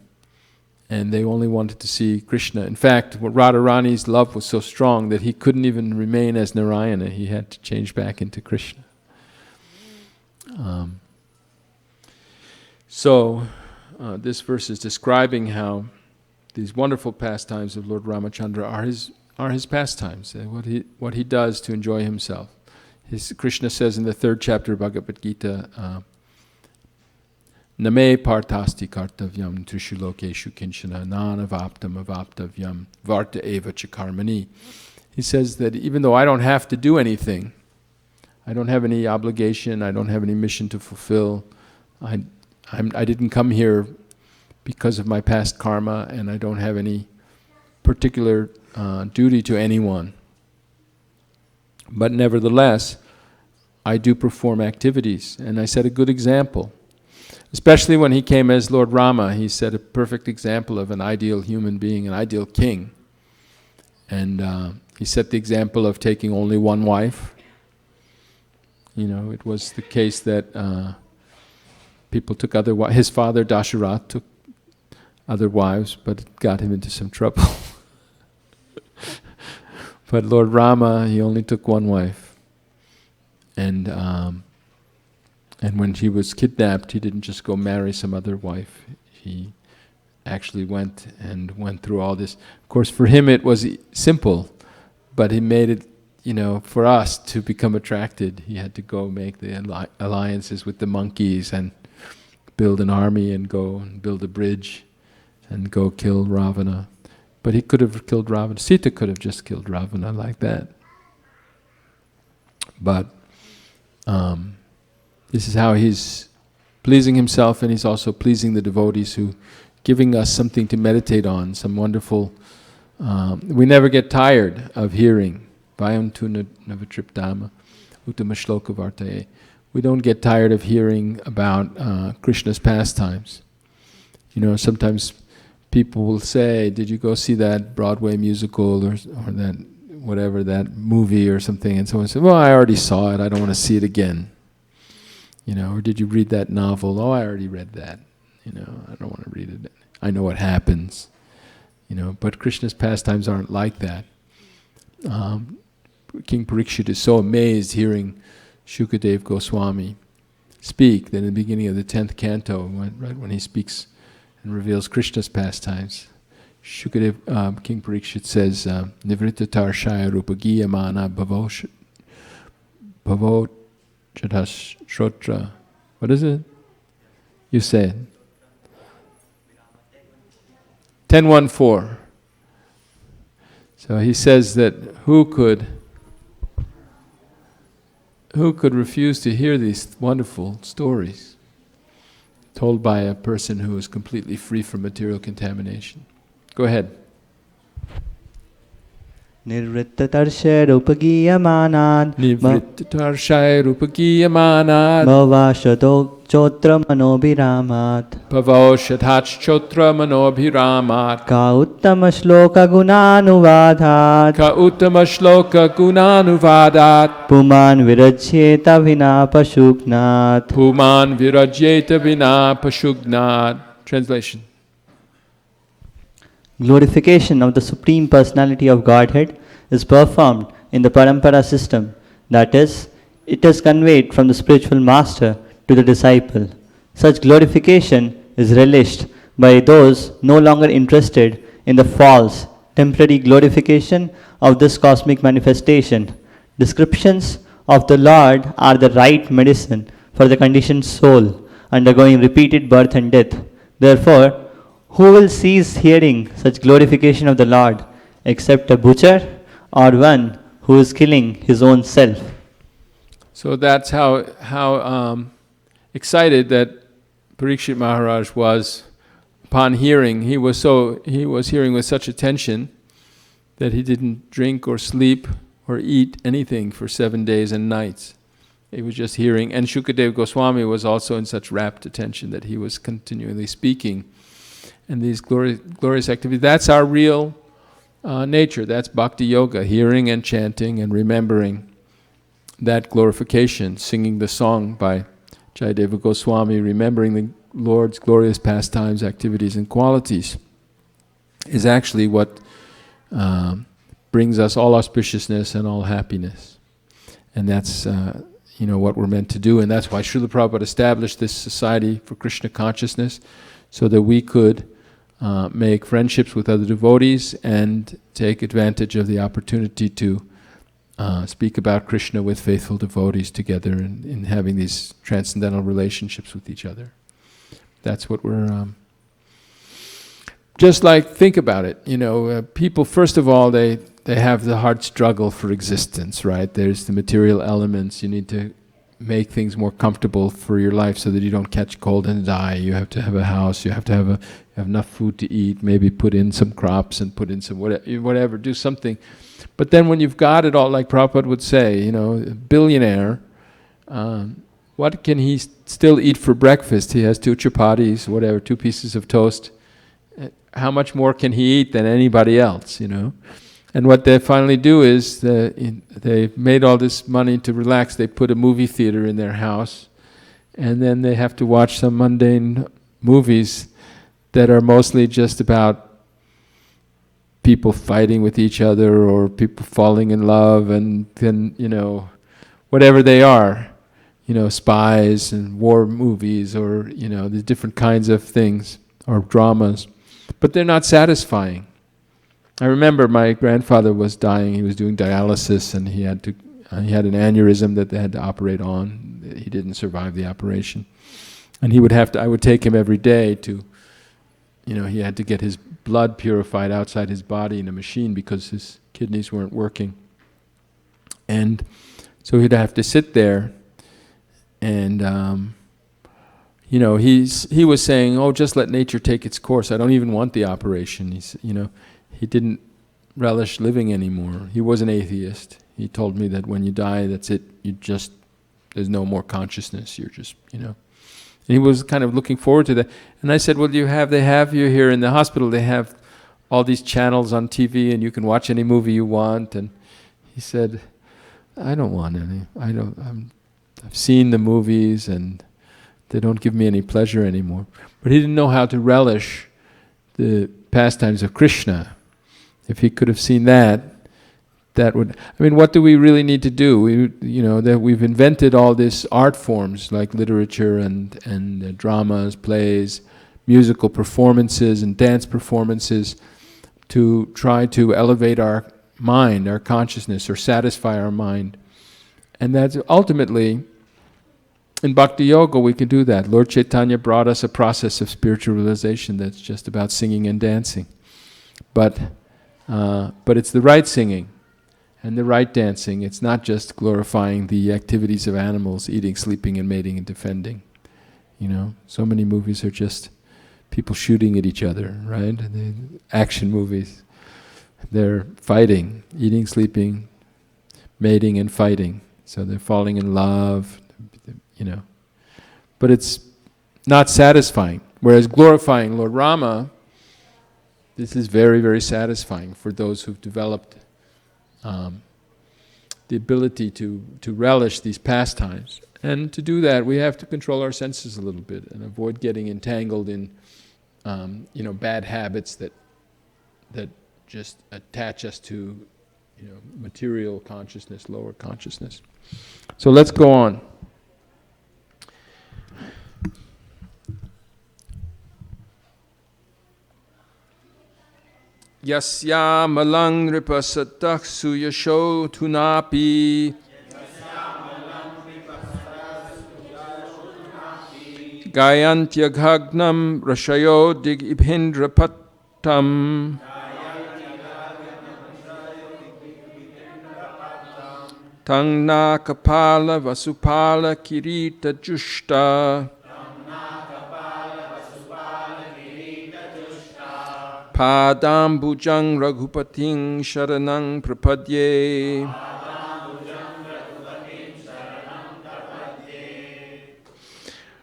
and they only wanted to see Krishna. In fact, Radharani's love was so strong that he couldn't even remain as Narayana. He had to change back into Krishna. This verse is describing how these wonderful pastimes of Lord Ramacandra are his pastimes, what he does to enjoy himself. Krishna says in the 3rd chapter of Bhagavad Gita, Name partasti kartavyam trishu lokeshu kinchana nanavaptam avaptavyam varta eva chakarmani. He says that even though I don't have to do anything, I don't have any obligation, I don't have any mission to fulfill, I didn't come here because of my past karma, and I don't have any particular duty to anyone. But nevertheless, I do perform activities, and I set a good example. Especially when he came as Lord Rama, he set a perfect example of an ideal human being, an ideal king. And he set the example of taking only one wife. You know, it was the case that people took other wives. His father, Dasharatha, took other wives, but it got him into some trouble. But Lord Rama, he only took one wife. And when he was kidnapped, he didn't just go marry some other wife. He actually went through all this. Of course, for him it was simple, but he made it, you know, for us to become attracted. He had to go make the alliances with the monkeys and build an army and go and build a bridge and go kill Ravana. But he could have killed Ravana. Sita could have just killed Ravana like that. But this is how he's pleasing himself, and he's also pleasing the devotees, who giving us something to meditate on, some wonderful... we never get tired of hearing. Vayam tu navatriptama uttama shloka vartaye. We don't get tired of hearing about Krishna's pastimes. You know, sometimes people will say, did you go see that Broadway musical or that whatever, that movie or something? And someone said, well, I already saw it, I don't want to see it again. You know, or did you read that novel? Oh, I already read that. You know, I don't want to read it. I know what happens. You know, but Krishna's pastimes aren't like that. King Parikshit is so amazed hearing Shukadeva Goswami speak that in the beginning of the 10th canto, right when he speaks and reveals Krishna's pastimes, Shukadeva, King Parikshit says, Nivrittatar Shaya Rupagiya Mana Bhavo Chadas Shrotra. What is it? You said 10.1.4. So he says that who could refuse to hear these wonderful stories told by a person who is completely free from material contamination? Go ahead. Nivrittatarshaya rupagiyamanad Nivrittatarshaya rupagiyamanad Bhavashato chotra manobhiramat Bhavoshatach chotra manobhiramat Ka uttama shloka gunanuvadhat Ka uttama shloka gunanuvadat Puman virajyeta vina pashuknat Puman virajyeta vina pashugnat. Translation. Glorification of the Supreme Personality of Godhead is performed in the Parampara system, that is, it is conveyed from the spiritual master to the disciple. Such glorification is relished by those no longer interested in the false, temporary glorification of this cosmic manifestation. Descriptions of the Lord are the right medicine for the conditioned soul undergoing repeated birth and death. Therefore, who will cease hearing such glorification of the Lord except a butcher or one who is killing his own self? So that's how excited that Parikshit Maharaj was upon hearing. He was hearing with such attention that he didn't drink or sleep or eat anything for 7 days and nights. He was just hearing. And Shukadeva Goswami was also in such rapt attention that he was continually speaking. And these glorious activities, that's our real nature. That's bhakti yoga, hearing and chanting and remembering that glorification, singing the song by Jayadeva Goswami, remembering the Lord's glorious pastimes, activities and qualities, is actually what brings us all auspiciousness and all happiness. And that's what we're meant to do, and that's why Srila Prabhupada established this Society for Krishna Consciousness, so that we could make friendships with other devotees and take advantage of the opportunity to speak about Krishna with faithful devotees together and in having these transcendental relationships with each other. That's what we're... just like, think about it, people, first of all, they have the hard struggle for existence, right? There's the material elements. You need to make things more comfortable for your life so that you don't catch cold and die. You have to have a house, you have to have a have enough food to eat, maybe put in some crops and put in some whatever, do something. But then when you've got it all, like Prabhupada would say, a billionaire, what can he still eat for breakfast? He has 2 chapatis, whatever, 2 pieces of toast. How much more can he eat than anybody else, And what they finally do is they made all this money to relax. They put a movie theater in their house, and then they have to watch some mundane movies that are mostly just about people fighting with each other or people falling in love, and then, whatever they are, spies and war movies or, the different kinds of things or dramas. But they're not satisfying. I remember my grandfather was dying. He was doing dialysis, and he had an aneurysm that they had to operate on. He didn't survive the operation, and I would take him every day to, he had to get his blood purified outside his body in a machine because his kidneys weren't working, and so he'd have to sit there, and he was saying, "Oh, just let nature take its course. I don't even want the operation." He didn't relish living anymore. He was an atheist. He told me that when you die, that's it. There's no more consciousness. You're just, And he was kind of looking forward to that. And I said, well, they have you here in the hospital. They have all these channels on TV, and you can watch any movie you want. And he said, I don't want any. I've seen the movies, and they don't give me any pleasure anymore. But he didn't know how to relish the pastimes of Krishna. If he could have seen that would. What do we really need to do? That we've invented all these art forms like literature and dramas, plays, musical performances, and dance performances to try to elevate our mind, our consciousness, or satisfy our mind. And that's ultimately, in Bhakti Yoga, we can do that. Lord Chaitanya brought us a process of spiritual realization that's just about singing and dancing. But it's the right singing and the right dancing. It's not just glorifying the activities of animals, eating, sleeping, and mating and defending. So many movies are just people shooting at each other, right? The action movies. They're fighting, eating, sleeping, mating, and fighting. So they're falling in love, But it's not satisfying. Whereas glorifying Lord Rama, this is very, very satisfying for those who've developed the ability to relish these pastimes. And to do that, we have to control our senses a little bit and avoid getting entangled in, bad habits that just attach us to, material consciousness, lower consciousness. So let's go on. Yasya malang ripasatah suyasho tunapi Gayantyaghgnam rashayo dig ibhindrapattam Tangna kapala vasupala kirita jushta Padam bujang raghupating sharanang prapadye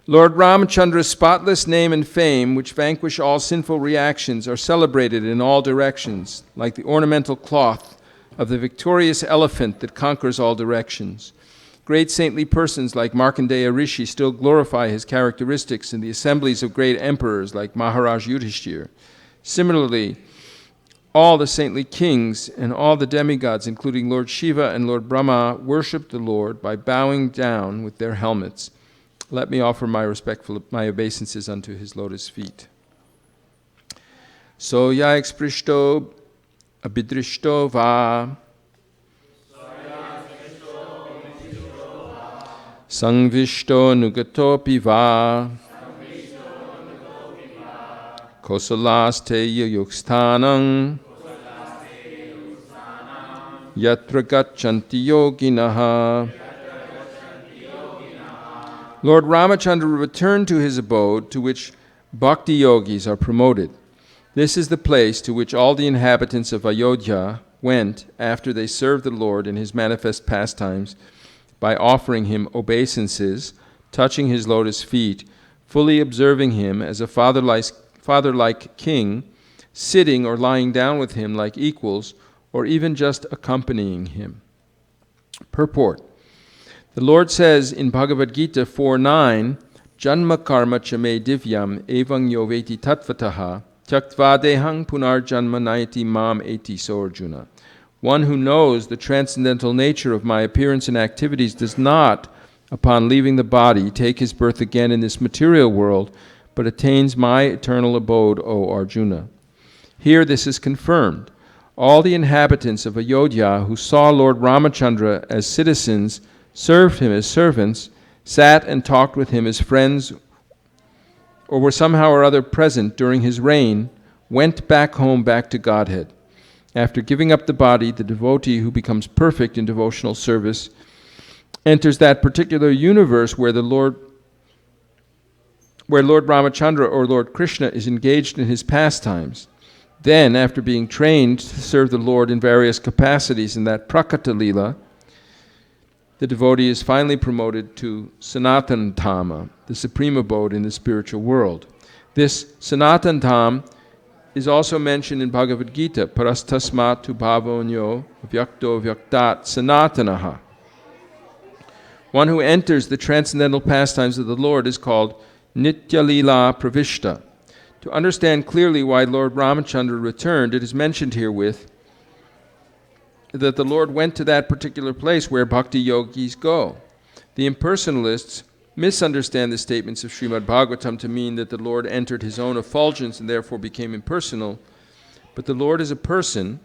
Lord Ramachandra's spotless name and fame, which vanquish all sinful reactions, are celebrated in all directions, like the ornamental cloth of the victorious elephant that conquers all directions. Great saintly persons like Markandeya Rishi still glorify his characteristics in the assemblies of great emperors like Maharaj Yudhishthira. Similarly, all the saintly kings and all the demigods, including Lord Shiva and Lord Brahma, worship the Lord by bowing down with their helmets. Let me offer my obeisances unto his lotus feet. Soya exprishto abhidrishto va sangvishto nugatopi va kosalasteya yuksthanam yatra gachanti yoginaha. Lord Ramachandra returned to his abode, to which bhakti yogis are promoted. This is the place to which all the inhabitants of Ayodhya went after they served the Lord in his manifest pastimes by offering him obeisances, touching his lotus feet, fully observing him as a father-like king, sitting or lying down with him like equals, or even just accompanying him. Purport. The Lord says in Bhagavad Gita 4:9, Janma karma chame divyam evang yoveti tatvataha tyaktva dehang punar janma nayati mam eti so Arjuna. One who knows the transcendental nature of my appearance and activities does not, upon leaving the body, take his birth again in this material world, but attains my eternal abode, O Arjuna. Here this is confirmed. All the inhabitants of Ayodhya who saw Lord Ramacandra as citizens, served him as servants, sat and talked with him as friends, or were somehow or other present during his reign, went back home, back to Godhead. After giving up the body, the devotee who becomes perfect in devotional service enters that particular universe where Lord Ramacandra or Lord Krishna is engaged in his pastimes. Then, after being trained to serve the Lord in various capacities in that Prakata Lila, the devotee is finally promoted to Sanatan Dhama, the supreme abode in the spiritual world. This Sanatan Dham is also mentioned in Bhagavad Gita, Parastasmat tu bhavonyo vyakto vyaktat sanatanaha. One who enters the transcendental pastimes of the Lord is called Nitya Lila Pravishta. To understand clearly why Lord Ramacandra returned, it is mentioned herewith that the Lord went to that particular place where bhakti yogis go. The impersonalists misunderstand the statements of Srimad Bhagavatam to mean that the Lord entered his own effulgence and therefore became impersonal. But the Lord is a person,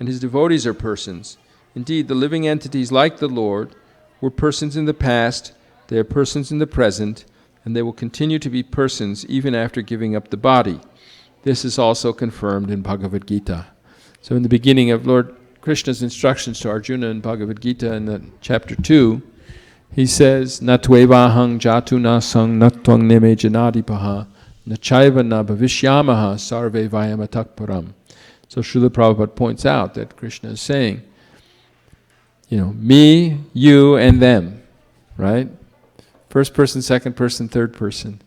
and his devotees are persons. Indeed, the living entities like the Lord were persons in the past, they are persons in the present, and they will continue to be persons even after giving up the body. This is also confirmed in Bhagavad Gita. So in the beginning of Lord Krishna's instructions to Arjuna in Bhagavad Gita in chapter 2, he says, Natvevahang jatu nasang natvang neme janadipaha nachaiva na bhavishyamaha sarve vayamatakparam. So Srila Prabhupada points out that Krishna is saying, me, you, and them, right? First person, second person, third person.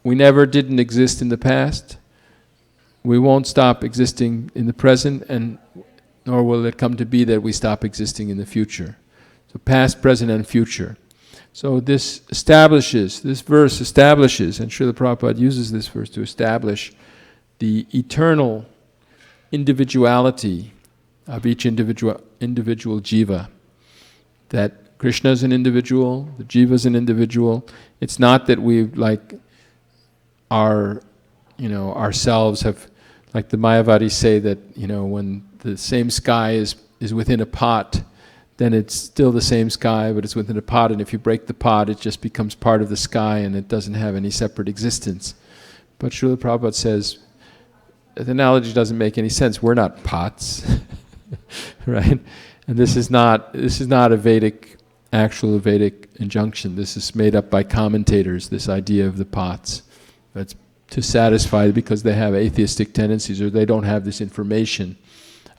We never didn't exist in the past. We won't stop existing in the present, and nor will it come to be that we stop existing in the future. So past, present, and future. So this verse establishes, and Srila Prabhupada uses this verse to establish the eternal individuality of each individual jiva. That Krishna is an individual, the jiva is an individual. It's not that we ourselves have, like the Mayavadis say that, when the same sky is within a pot, then it's still the same sky, but it's within a pot, and if you break the pot, it just becomes part of the sky and it doesn't have any separate existence. But Srila Prabhupada says, the analogy doesn't make any sense. We're not pots, right? And this is not a actual Vedic injunction. This is made up by commentators, this idea of the pots. That's to satisfy, because they have atheistic tendencies or they don't have this information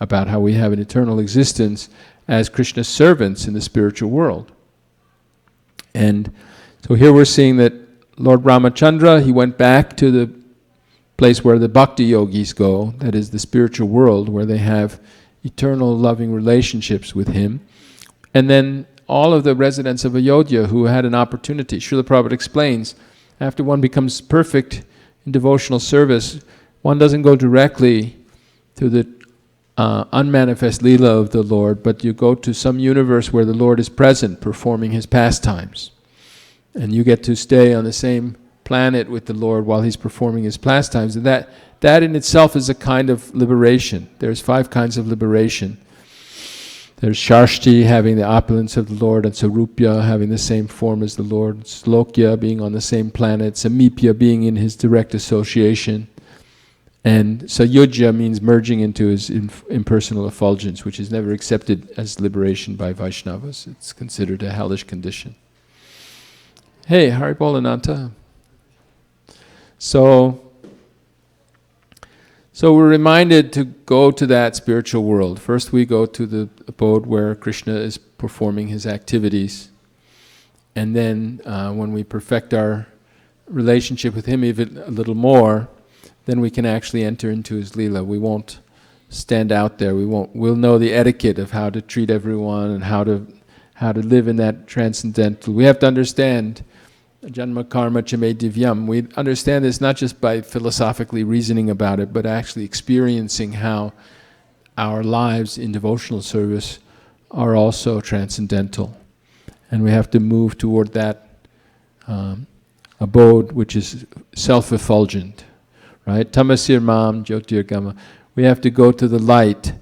about how we have an eternal existence as Krishna's servants in the spiritual world. And so here we're seeing that Lord Ramacandra, he went back to the place where the bhakti yogis go, that is the spiritual world, where they have eternal loving relationships with him. And then all of the residents of Ayodhya who had an opportunity, Srila Prabhupada explains, after one becomes perfect in devotional service, one doesn't go directly to the unmanifest Leela of the Lord, but you go to some universe where the Lord is present, performing his pastimes. And you get to stay on the same planet with the Lord while he's performing his pastimes. And that in itself is a kind of liberation. There's 5 kinds of liberation. There's Sharshti, having the opulence of the Lord, and Sarupya, having the same form as the Lord, Slokya, being on the same planet, Samipya, being in his direct association, and Sayujya means merging into his impersonal effulgence, which is never accepted as liberation by Vaishnavas. It's considered a hellish condition. Hey, Haribolananta. So we're reminded to go to that spiritual world. First we go to the abode where Krishna is performing his activities. And then when we perfect our relationship with him even a little more, then we can actually enter into his Leela. We won't stand out there. We'll know the etiquette of how to treat everyone and how to live in that transcendental. We have to understand Janma karma chame divyam. We understand this not just by philosophically reasoning about it, but actually experiencing how our lives in devotional service are also transcendental. And we have to move toward that abode which is self-effulgent, right? Tamasir mam jyotirgama. We have to go to the light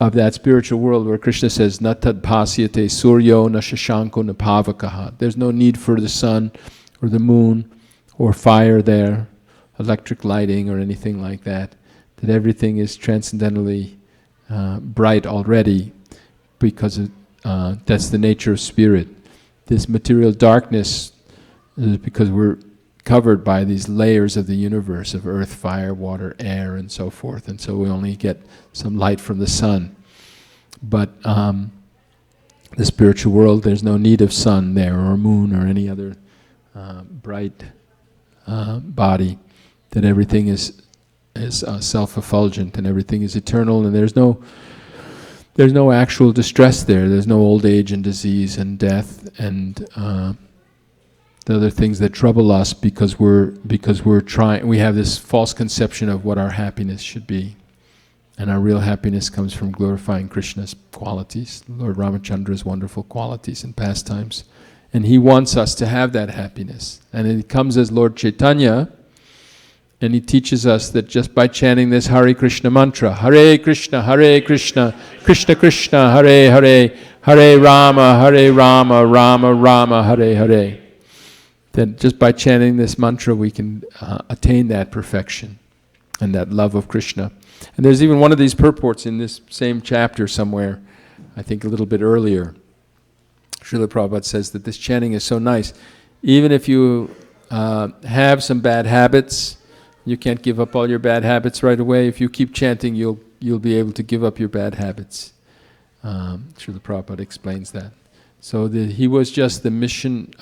of that spiritual world where Krishna says, na tad bhasyate suryo na shashanko na pavakaha. There's no need for the sun or the moon or fire there, electric lighting or anything like that. That everything is transcendently bright already because that's the nature of spirit. This material darkness is because we're covered by these layers of the universe of earth, fire, water, air, and so forth. And so we only get some light from the sun. But the spiritual world, there's no need of sun there or moon or any other bright body. That everything is self-effulgent and everything is eternal, and there's no actual distress there. There's no old age and disease and death and the other things that trouble us because we're trying. We have this false conception of what our happiness should be, and our real happiness comes from glorifying Krishna's qualities, Lord Ramacandra's wonderful qualities and pastimes, and he wants us to have that happiness. And it comes as Lord Chaitanya, and he teaches us that just by chanting this Hare Krishna mantra, Hare Krishna, Krishna Krishna, Hare Hare, Hare Rama, Rama Rama, Hare Hare. That just by chanting this mantra we can attain that perfection and that love of Krishna. And there's even one of these purports in this same chapter somewhere, I think a little bit earlier. Srila Prabhupada says that this chanting is so nice. Even if you have some bad habits, you can't give up all your bad habits right away. If you keep chanting, you'll be able to give up your bad habits. Srila Prabhupada explains that. So he was just the mission,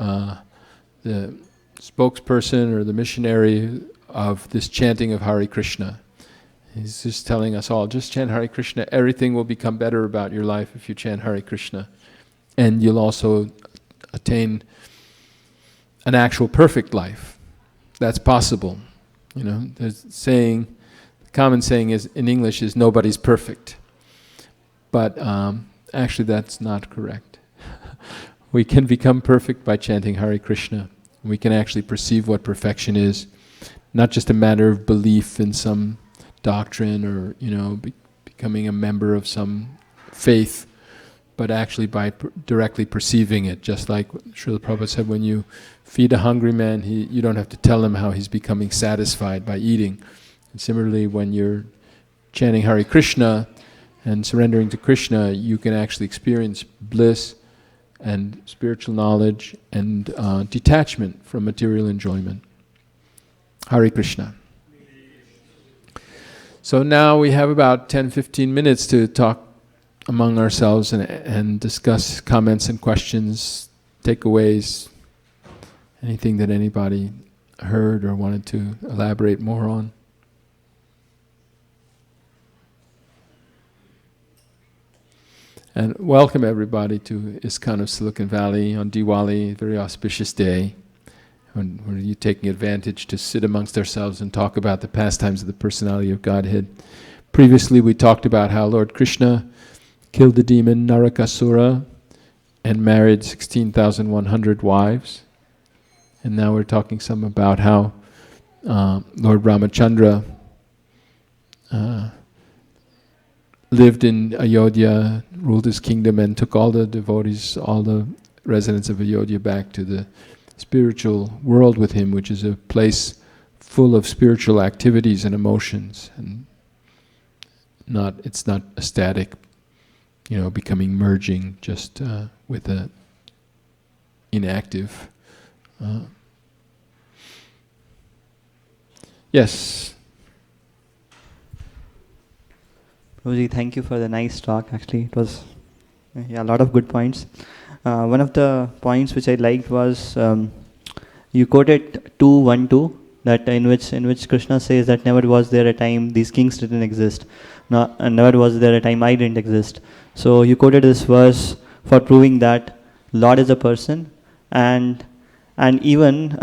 the spokesperson or the missionary of this chanting of Hare Krishna. He's just telling us all, just chant Hare Krishna, everything will become better about your life if you chant Hare Krishna. And you'll also attain an actual perfect life. That's possible. You know, there's the common saying is in English is nobody's perfect. But actually that's not correct. We can become perfect by chanting Hare Krishna. We can actually perceive what perfection is, not just a matter of belief in some doctrine or becoming a member of some faith, but actually by directly perceiving it. Just like Srila Prabhupada said, when you feed a hungry man, you don't have to tell him how he's becoming satisfied by eating. And similarly, when you're chanting Hare Krishna and surrendering to Krishna, you can actually experience bliss and spiritual knowledge and detachment from material enjoyment. Hare Krishna. So now we have about 10-15 minutes to talk among ourselves and discuss comments and questions, takeaways, anything that anybody heard or wanted to elaborate more on. And welcome everybody to ISKCON of Silicon Valley on Diwali, a very auspicious day, when you're taking advantage to sit amongst ourselves and talk about the pastimes of the personality of Godhead. Previously we talked about how Lord Krishna killed the demon Narakasura and married 16,100 wives. And now we're talking some about how Lord Ramacandra lived in Ayodhya, ruled his kingdom, and took all the devotees, all the residents of Ayodhya back to the spiritual world with him, which is a place full of spiritual activities and emotions, and it's not a static, becoming merging just with a inactive Yes. Prabhuji, thank you for the nice talk. Actually, it was a lot of good points. One of the points which I liked was you quoted 2:1-2, that in which Krishna says that never was there a time these kings didn't exist, and never was there a time I didn't exist. So you quoted this verse for proving that Lord is a person, and even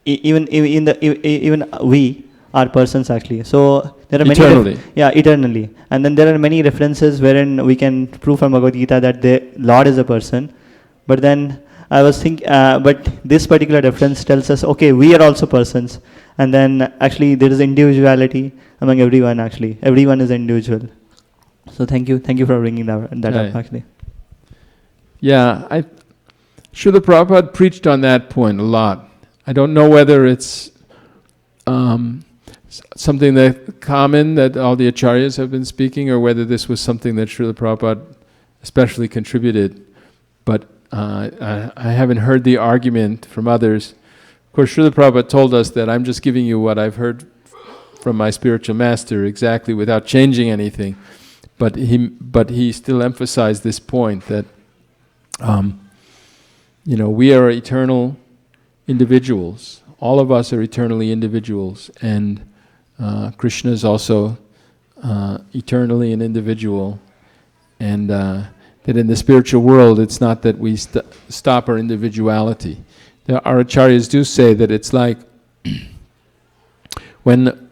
even we are persons actually. So there are many eternally. Eternally. And then there are many references wherein we can prove from Bhagavad Gita that the Lord is a person. But then I was thinking, but this particular reference tells us, okay, we are also persons. And then actually there is individuality among everyone actually. Everyone is individual. So thank you for bringing that up actually. Yeah, Srila Prabhupada preached on that point a lot. I don't know whether it's something that common that all the acharyas have been speaking, or whether this was something that Srila Prabhupada especially contributed. But I haven't heard the argument from others. Of course, Srila Prabhupada told us that I'm just giving you what I've heard from my spiritual master exactly without changing anything. But he still emphasized this point that we are eternal individuals. All of us are eternally individuals, and Krishna is also eternally an individual, and that in the spiritual world it's not that we stop our individuality. Our acharyas do say that it's like when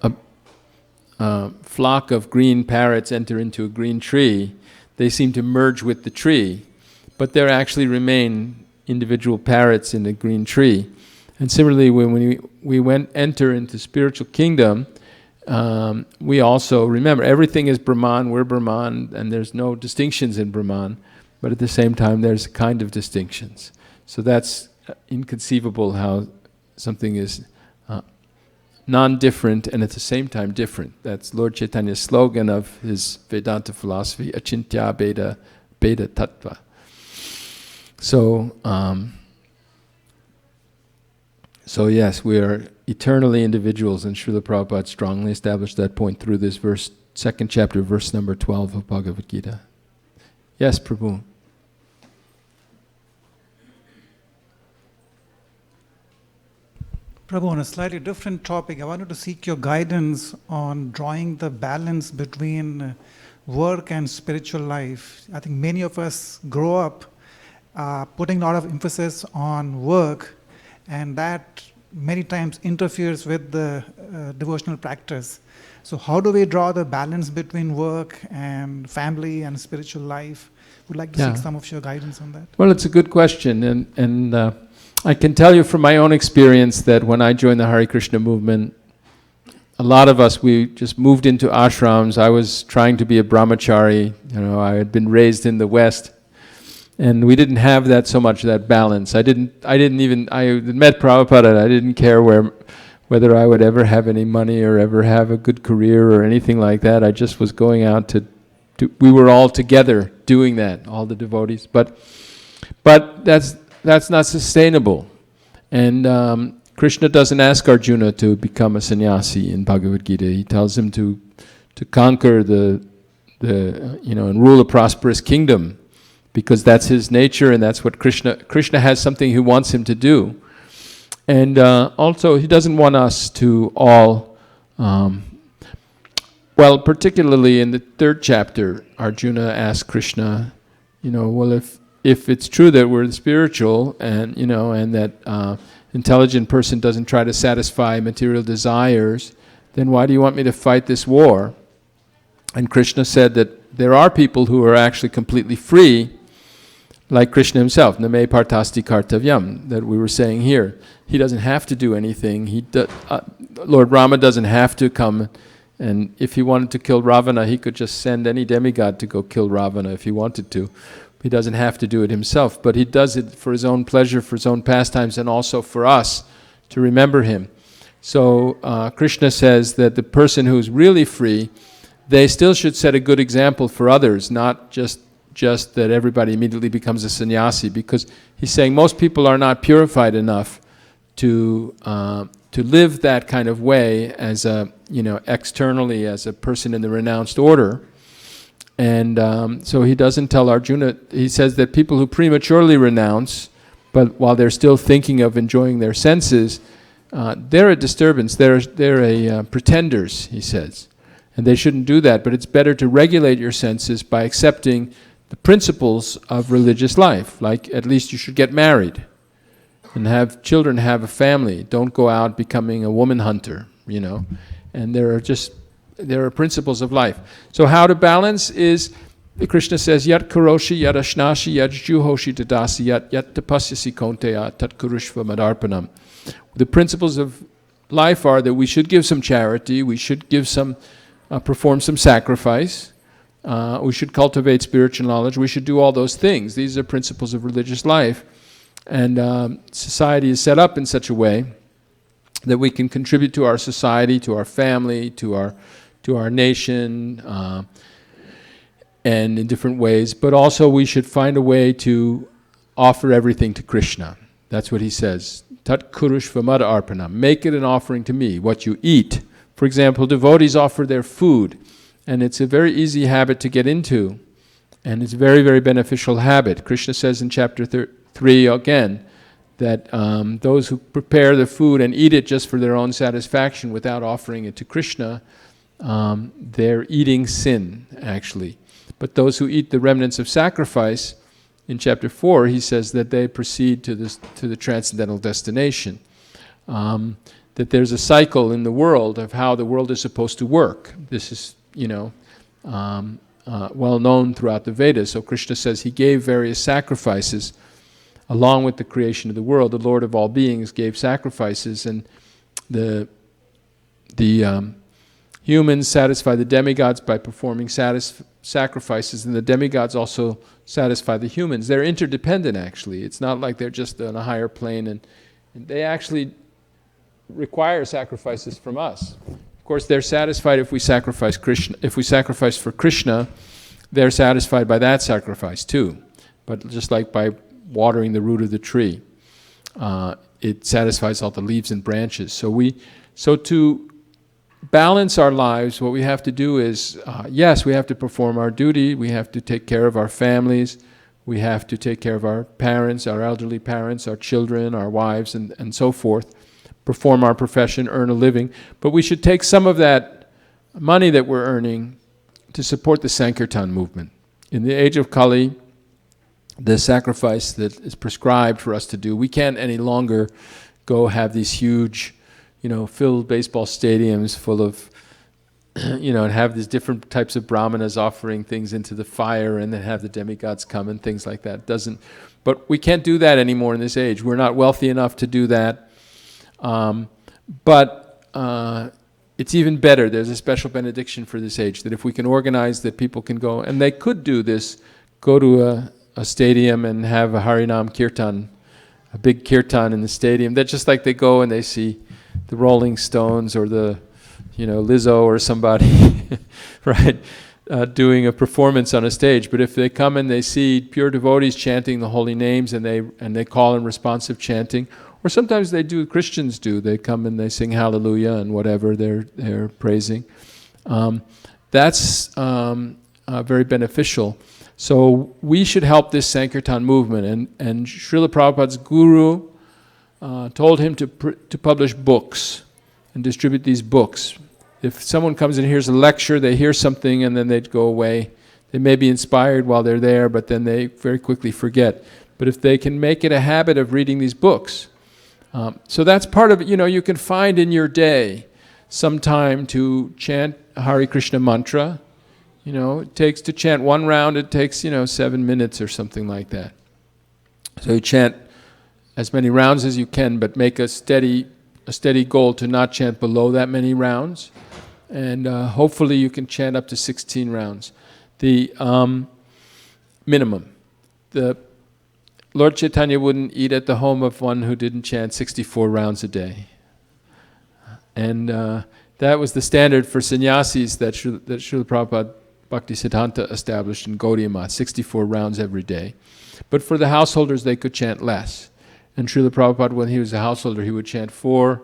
a flock of green parrots enter into a green tree, they seem to merge with the tree, but they actually remain individual parrots in the green tree. And similarly, when we enter into spiritual kingdom, we also remember everything is Brahman, we're Brahman, and there's no distinctions in Brahman, but at the same time there's a kind of distinctions. So that's inconceivable how something is non-different and at the same time different. That's Lord Chaitanya's slogan of his Vedanta philosophy, Achintya Bheda Bheda Tattva. So yes, we are eternally individuals, and Srila Prabhupada strongly established that point through this verse, 2nd chapter, verse number 12 of Bhagavad Gita. Yes, Prabhu. Prabhu, on a slightly different topic, I wanted to seek your guidance on drawing the balance between work and spiritual life. I think many of us grow up putting a lot of emphasis on work, and that many times interferes with the devotional practice. So how do we draw the balance between work and family and spiritual life? Would like to seek some of your guidance on that. Well, it's a good question, and I can tell you from my own experience that when I joined the Hare Krishna movement, a lot of us, we just moved into ashrams. I was trying to be a brahmachari. I had been raised in the West, and we didn't have that balance. I met Prabhupada, and I didn't care whether I would ever have any money or ever have a good career or anything like that. I just was going out we were all together doing that, all the devotees. But that's not sustainable. And Krishna doesn't ask Arjuna to become a sannyasi in Bhagavad Gita. He tells him to conquer and rule a prosperous kingdom, because that's his nature, and that's what Krishna has something he wants him to do. And also he doesn't want us to all, particularly in the 3rd chapter, Arjuna asked Krishna, well, if it's true that we're spiritual and that intelligent person doesn't try to satisfy material desires, then why do you want me to fight this war? And Krishna said that there are people who are actually completely free, like Krishna himself, Name partasti kartavyam, that we were saying here. He doesn't have to do anything. Lord Rama doesn't have to come, and if he wanted to kill Ravana, he could just send any demigod to go kill Ravana if he wanted to. He doesn't have to do it himself, but he does it for his own pleasure, for his own pastimes, and also for us to remember him. So Krishna says that the person who's really free, they still should set a good example for others, not just that everybody immediately becomes a sannyasi, because he's saying most people are not purified enough to to live that kind of way as a, externally as a person in the renounced order. And so he doesn't tell Arjuna, he says that people who prematurely renounce, but while they're still thinking of enjoying their senses, they're a disturbance, they're pretenders, he says. And they shouldn't do that, but it's better to regulate your senses by accepting the principles of religious life, like at least you should get married and have children, have a family. Don't go out becoming a woman hunter, And there are principles of life. So how to balance is, Krishna says, Yat karoshi, yat ashnashi, yat juhoshi dadasi, yat tapasyasi konteya, tat kurushva madarpanam. The principles of life are that we should give some charity, we should give some, perform some sacrifice, we should cultivate spiritual knowledge, we should do all those things. These are principles of religious life. And society is set up in such a way that we can contribute to our society, to our family, to our nation, and in different ways. But also we should find a way to offer everything to Krishna. That's what he says. Tat kurushva mada arpanam. Make it an offering to me, what you eat. For example, devotees offer their food, and it's a very easy habit to get into, and it's a very, very beneficial habit. Krishna says in chapter 3 again, that those who prepare the food and eat it just for their own satisfaction without offering it to Krishna, they're eating sin, actually. But those who eat the remnants of sacrifice, in chapter 4, he says that they proceed to the transcendental destination. That there's a cycle in the world of how the world is supposed to work. This is, well known throughout the Vedas. So Krishna says he gave various sacrifices along with the creation of the world. The Lord of all beings gave sacrifices, and the humans satisfy the demigods by performing sacrifices, and the demigods also satisfy the humans. They're interdependent, actually. It's not like they're just on a higher plane, and they actually require sacrifices from us. Of course, they're satisfied if we sacrifice Krishna. If we sacrifice for Krishna, they're satisfied by that sacrifice too. But just like by watering the root of the tree, it satisfies all the leaves and branches. So to balance our lives, what we have to do is, yes, we have to perform our duty, we have to take care of our families, we have to take care of our parents, our elderly parents, our children, our wives, and so forth, perform our profession, earn a living, but we should take some of that money that we're earning to support the Sankirtan movement. In the age of Kali, the sacrifice that is prescribed for us to do, we can't any longer go have these huge, filled baseball stadiums full of, and have these different types of brahmanas offering things into the fire and then have the demigods come and things like that. But we can't do that anymore in this age. We're not wealthy enough to do that. But it's even better. There's a special benediction for this age, that if we can organize that people can go, and they could do this, go to a stadium and have a Harinam Kirtan, a big Kirtan in the stadium. That's just like they go and they see the Rolling Stones or the, Lizzo or somebody, right, doing a performance on a stage. But if they come and they see pure devotees chanting the holy names and they call in responsive chanting, or sometimes Christians do, they come and they sing hallelujah and whatever they're praising. That's very beneficial. So we should help this Sankirtan movement, and Srila Prabhupada's guru told him to publish books and distribute these books. If someone comes and hears a lecture, they hear something and then they'd go away. They may be inspired while they're there, but then they very quickly forget. But if they can make it a habit of reading these books, so that's part of it. You can find in your day some time to chant Hare Krishna mantra. It takes to chant one round, it takes, 7 minutes or something like that. So you chant as many rounds as you can, but make a steady goal to not chant below that many rounds. And hopefully you can chant up to 16 rounds. The minimum. The Lord Chaitanya wouldn't eat at the home of one who didn't chant 64 rounds a day. And that was the standard for sannyasis that Srila Prabhupada Bhaktisiddhanta established in Gaudiya Math, 64 rounds every day. But for the householders, they could chant less. And Srila Prabhupada, when he was a householder, he would chant 4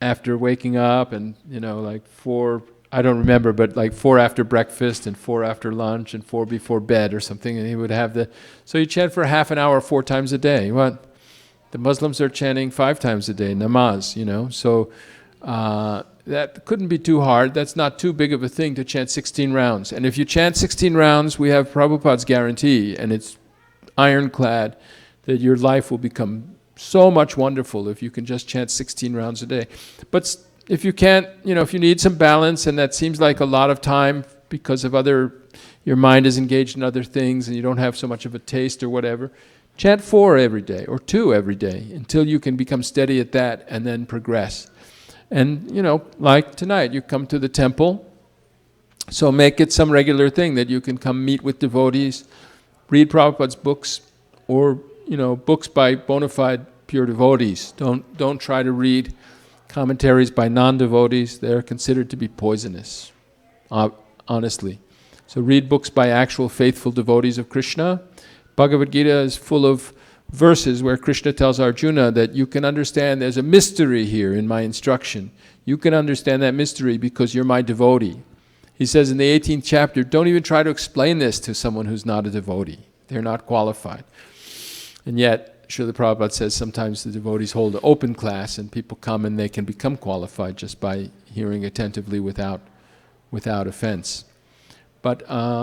after waking up, and like 4, I don't remember, but like 4 after breakfast and 4 after lunch and 4 before bed or something, and he would have so you chant for half an hour 4 times a day. What? The Muslims are chanting 5 times a day, namaz, so that couldn't be too hard. That's not too big of a thing to chant 16 rounds. And if you chant 16 rounds, we have Prabhupada's guarantee, and it's ironclad, that your life will become so much wonderful if you can just chant 16 rounds a day. But if you can't, if you need some balance, and that seems like a lot of time because of your mind is engaged in other things and you don't have so much of a taste or whatever, chant 4 every day or 2 every day until you can become steady at that and then progress. And, like tonight, you come to the temple, so make it some regular thing that you can come meet with devotees, read Prabhupada's books, or, books by bona fide pure devotees. Don't try to read commentaries by non-devotees. They're considered to be poisonous, honestly. So read books by actual faithful devotees of Krishna. Bhagavad Gita is full of verses where Krishna tells Arjuna that you can understand there's a mystery here in my instruction. You can understand that mystery because you're my devotee. He says in the 18th chapter, don't even try to explain this to someone who's not a devotee. They're not qualified. And yet, Srila Prabhupada says sometimes the devotees hold an open class and people come and they can become qualified just by hearing attentively without offense. But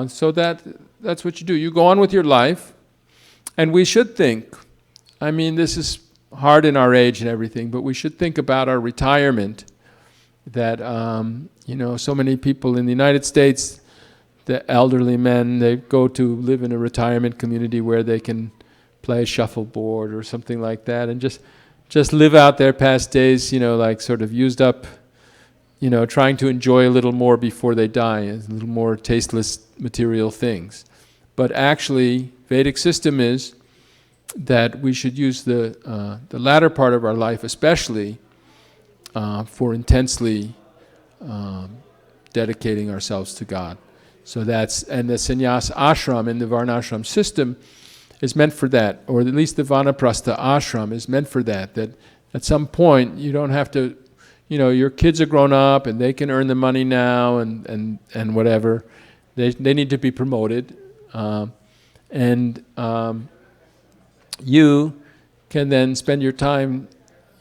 so that's what you do. You go on with your life. And we should think, this is hard in our age and everything, but we should think about our retirement, that, so many people in the United States, the elderly men, they go to live in a retirement community where they can play shuffleboard or something like that and just live out their past days, like sort of used up, trying to enjoy a little more before they die, a little more tasteless material things. But actually, Vedic system is that we should use the latter part of our life especially for intensely dedicating ourselves to God. So and the sannyas ashram in the varnashram system is meant for that, or at least the vanaprastha ashram is meant for that at some point you don't have to, your kids are grown up and they can earn the money now and whatever. They need to be promoted. You can then spend your time,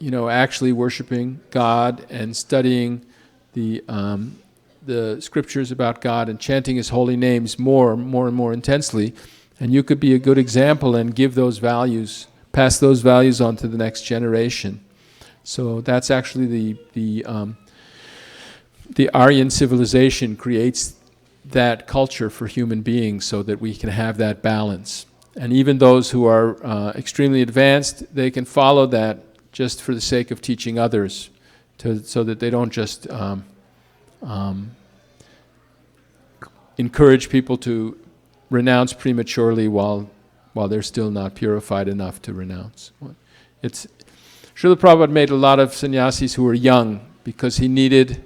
actually worshiping God and studying the scriptures about God and chanting His holy names more and more intensely. And you could be a good example and give those values, pass those values on to the next generation. So that's actually the Aryan civilization creates that culture for human beings so that we can have that balance. And even those who are extremely advanced, they can follow that just for the sake of teaching others, so that they don't just encourage people to renounce prematurely while they're still not purified enough to renounce. Srila Prabhupada made a lot of sannyasis who were young because he needed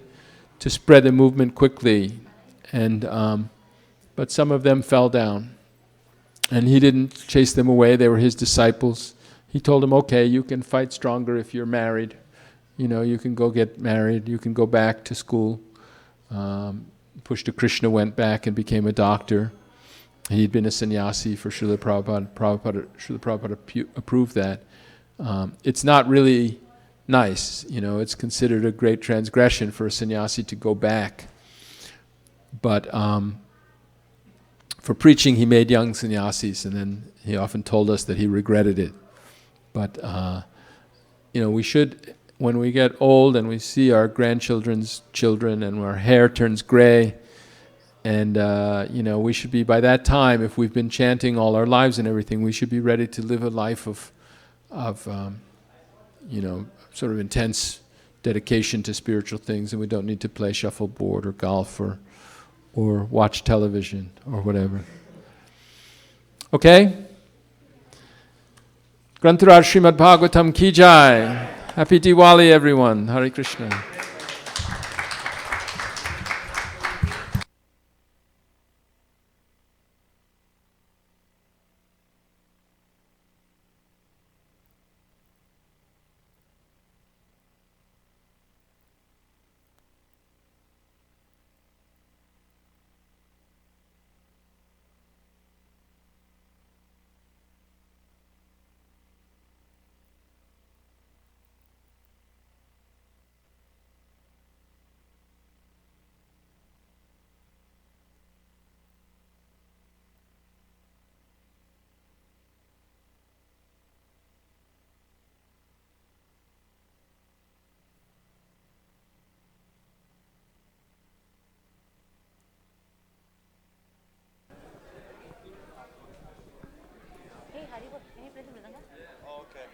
to spread the movement quickly. But some of them fell down, and he didn't chase them away. They were his disciples. He told them, okay, you can fight stronger if you're married. You can go get married. You can go back to school. Pushta Krishna went back and became a doctor. He'd been a sannyasi for Srila Prabhupada. Srila Prabhupada approved that. It's not really nice. It's considered a great transgression for a sannyasi to go back. But for preaching, he made young sannyasis, and then he often told us that he regretted it. But we should, when we get old and we see our grandchildren's children and our hair turns gray, and we should be, by that time, if we've been chanting all our lives and everything, we should be ready to live a life of sort of intense dedication to spiritual things, and we don't need to play shuffleboard or golf or watch television or whatever. Okay? Grantaraj Srimad Bhagavatam Ki Jai. Happy Diwali, everyone. Hare Krishna. Okay.